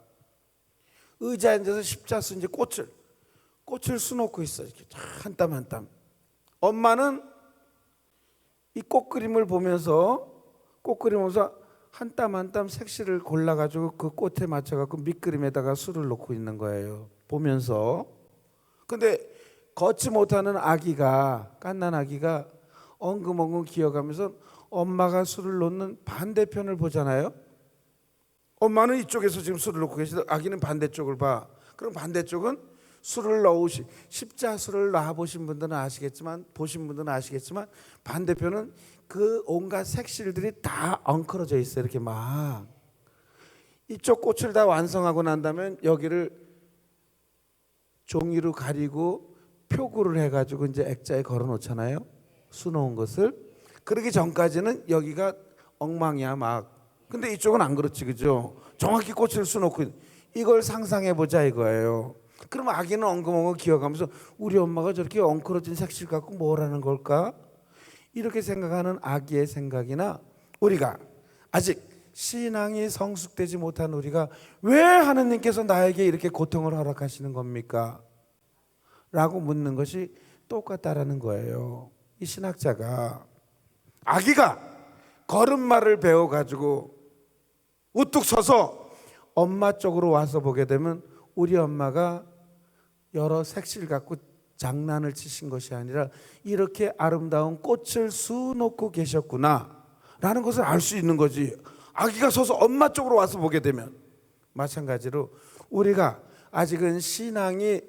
의자에 앉아서 십자수 이제 꽃을 수놓고 있어. 이렇게 한 땀 한 땀. 엄마는 이 꽃그림을 보면서 한 땀 한 땀 색실을 골라가지고 그 꽃에 맞춰갖고 밑그림에다가 술을 놓고 있는 거예요. 보면서. 근데 걷지 못하는 깐난 아기가 엉금엉금 기어가면서 엄마가 술을 놓는 반대편을 보잖아요. 엄마는 이쪽에서 지금 술을 놓고 계시다. 아기는 반대쪽을 봐. 그럼 반대쪽은 십자수를 놔보신 분들은 보신 분들은 아시겠지만 반대편은 그 온갖 색실들이 다 엉클어져 있어요. 이렇게 막. 이쪽 꽃을 다 완성하고 난 다음에 여기를 종이로 가리고 표구를 해가지고 이제 액자에 걸어 놓잖아요. 수놓은 것을. 그러기 전까지는 여기가 엉망이야 막. 근데 이쪽은 안 그렇지, 그죠? 정확히 꽃을 수놓고 이걸 상상해 보자 이거예요. 그럼 아기는 엉금엉금 기어가면서 우리 엄마가 저렇게 엉클어진 색실 갖고 뭐라는 걸까? 이렇게 생각하는 아기의 생각이나 우리가 아직 신앙이 성숙되지 못한 우리가 왜 하느님께서 나에게 이렇게 고통을 허락하시는 겁니까? 라고 묻는 것이 똑같다라는 거예요. 이 신학자가 아기가 걸음마를 배워가지고 우뚝 서서 엄마 쪽으로 와서 보게 되면 우리 엄마가 여러 색실 갖고 장난을 치신 것이 아니라 이렇게 아름다운 꽃을 수놓고 계셨구나 라는 것을 알 수 있는 거지. 아기가 서서 엄마 쪽으로 와서 보게 되면. 마찬가지로 우리가 아직은 신앙이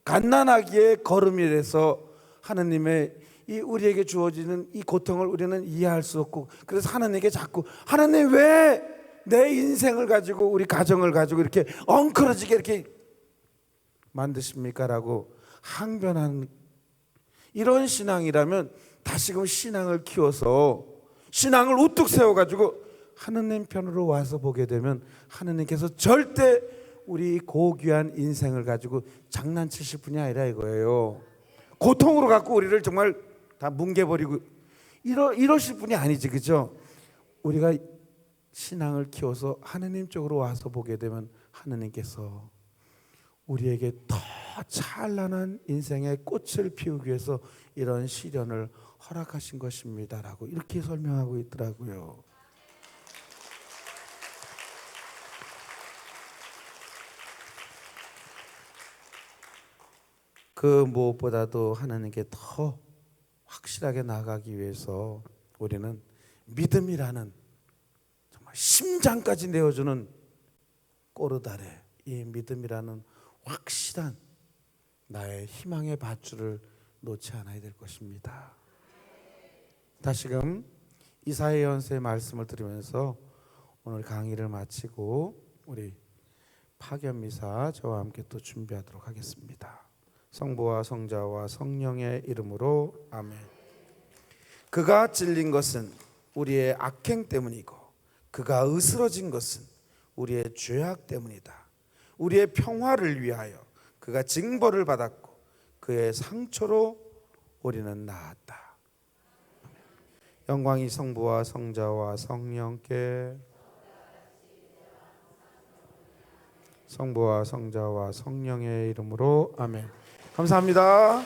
갓난아기의 걸음이라서 하느님의 우리에게 주어지는 이 고통을 우리는 이해할 수 없고, 그래서 하나님께 자꾸 하나님 왜 내 인생을 가지고 우리 가정을 가지고 이렇게 엉클어지게 이렇게 만드십니까? 라고 항변하는 이런 신앙이라면 다시금 신앙을 키워서 신앙을 우뚝 세워가지고 하느님 편으로 와서 보게 되면 하느님께서 절대 우리 고귀한 인생을 가지고 장난치실 분이 아니라 이거예요. 고통으로 갖고 우리를 정말 다 뭉개버리고 이러실 분이 아니지, 그죠? 우리가 신앙을 키워서 하느님 쪽으로 와서 보게 되면 하느님께서 우리에게 더 찬란한 인생의 꽃을 피우기 위해서 이런 시련을 허락하신 것입니다라고 이렇게 설명하고 있더라고요. 그 무엇보다도 하나님께 더 확실하게 나아가기 위해서 우리는 믿음이라는 정말 심장까지 내어주는 꼬르다레, 이 믿음이라는 확실한 나의 희망의 밧줄을 놓지 않아야 될 것입니다. 다시금 이사야 예언서의 말씀을 들으면서 오늘 강의를 마치고 우리 파견미사 저와 함께 또 준비하도록 하겠습니다. 성부와 성자와 성령의 이름으로 아멘. 그가 찔린 것은 우리의 악행 때문이고 그가 으스러진 것은 우리의 죄악 때문이다. 우리의 평화를 위하여 그가 징벌을 받았고 그의 상처로 우리는 나았다. 영광이 성부와 성자와 성령께 성부와 성자와 성령의 이름으로 아멘. 감사합니다.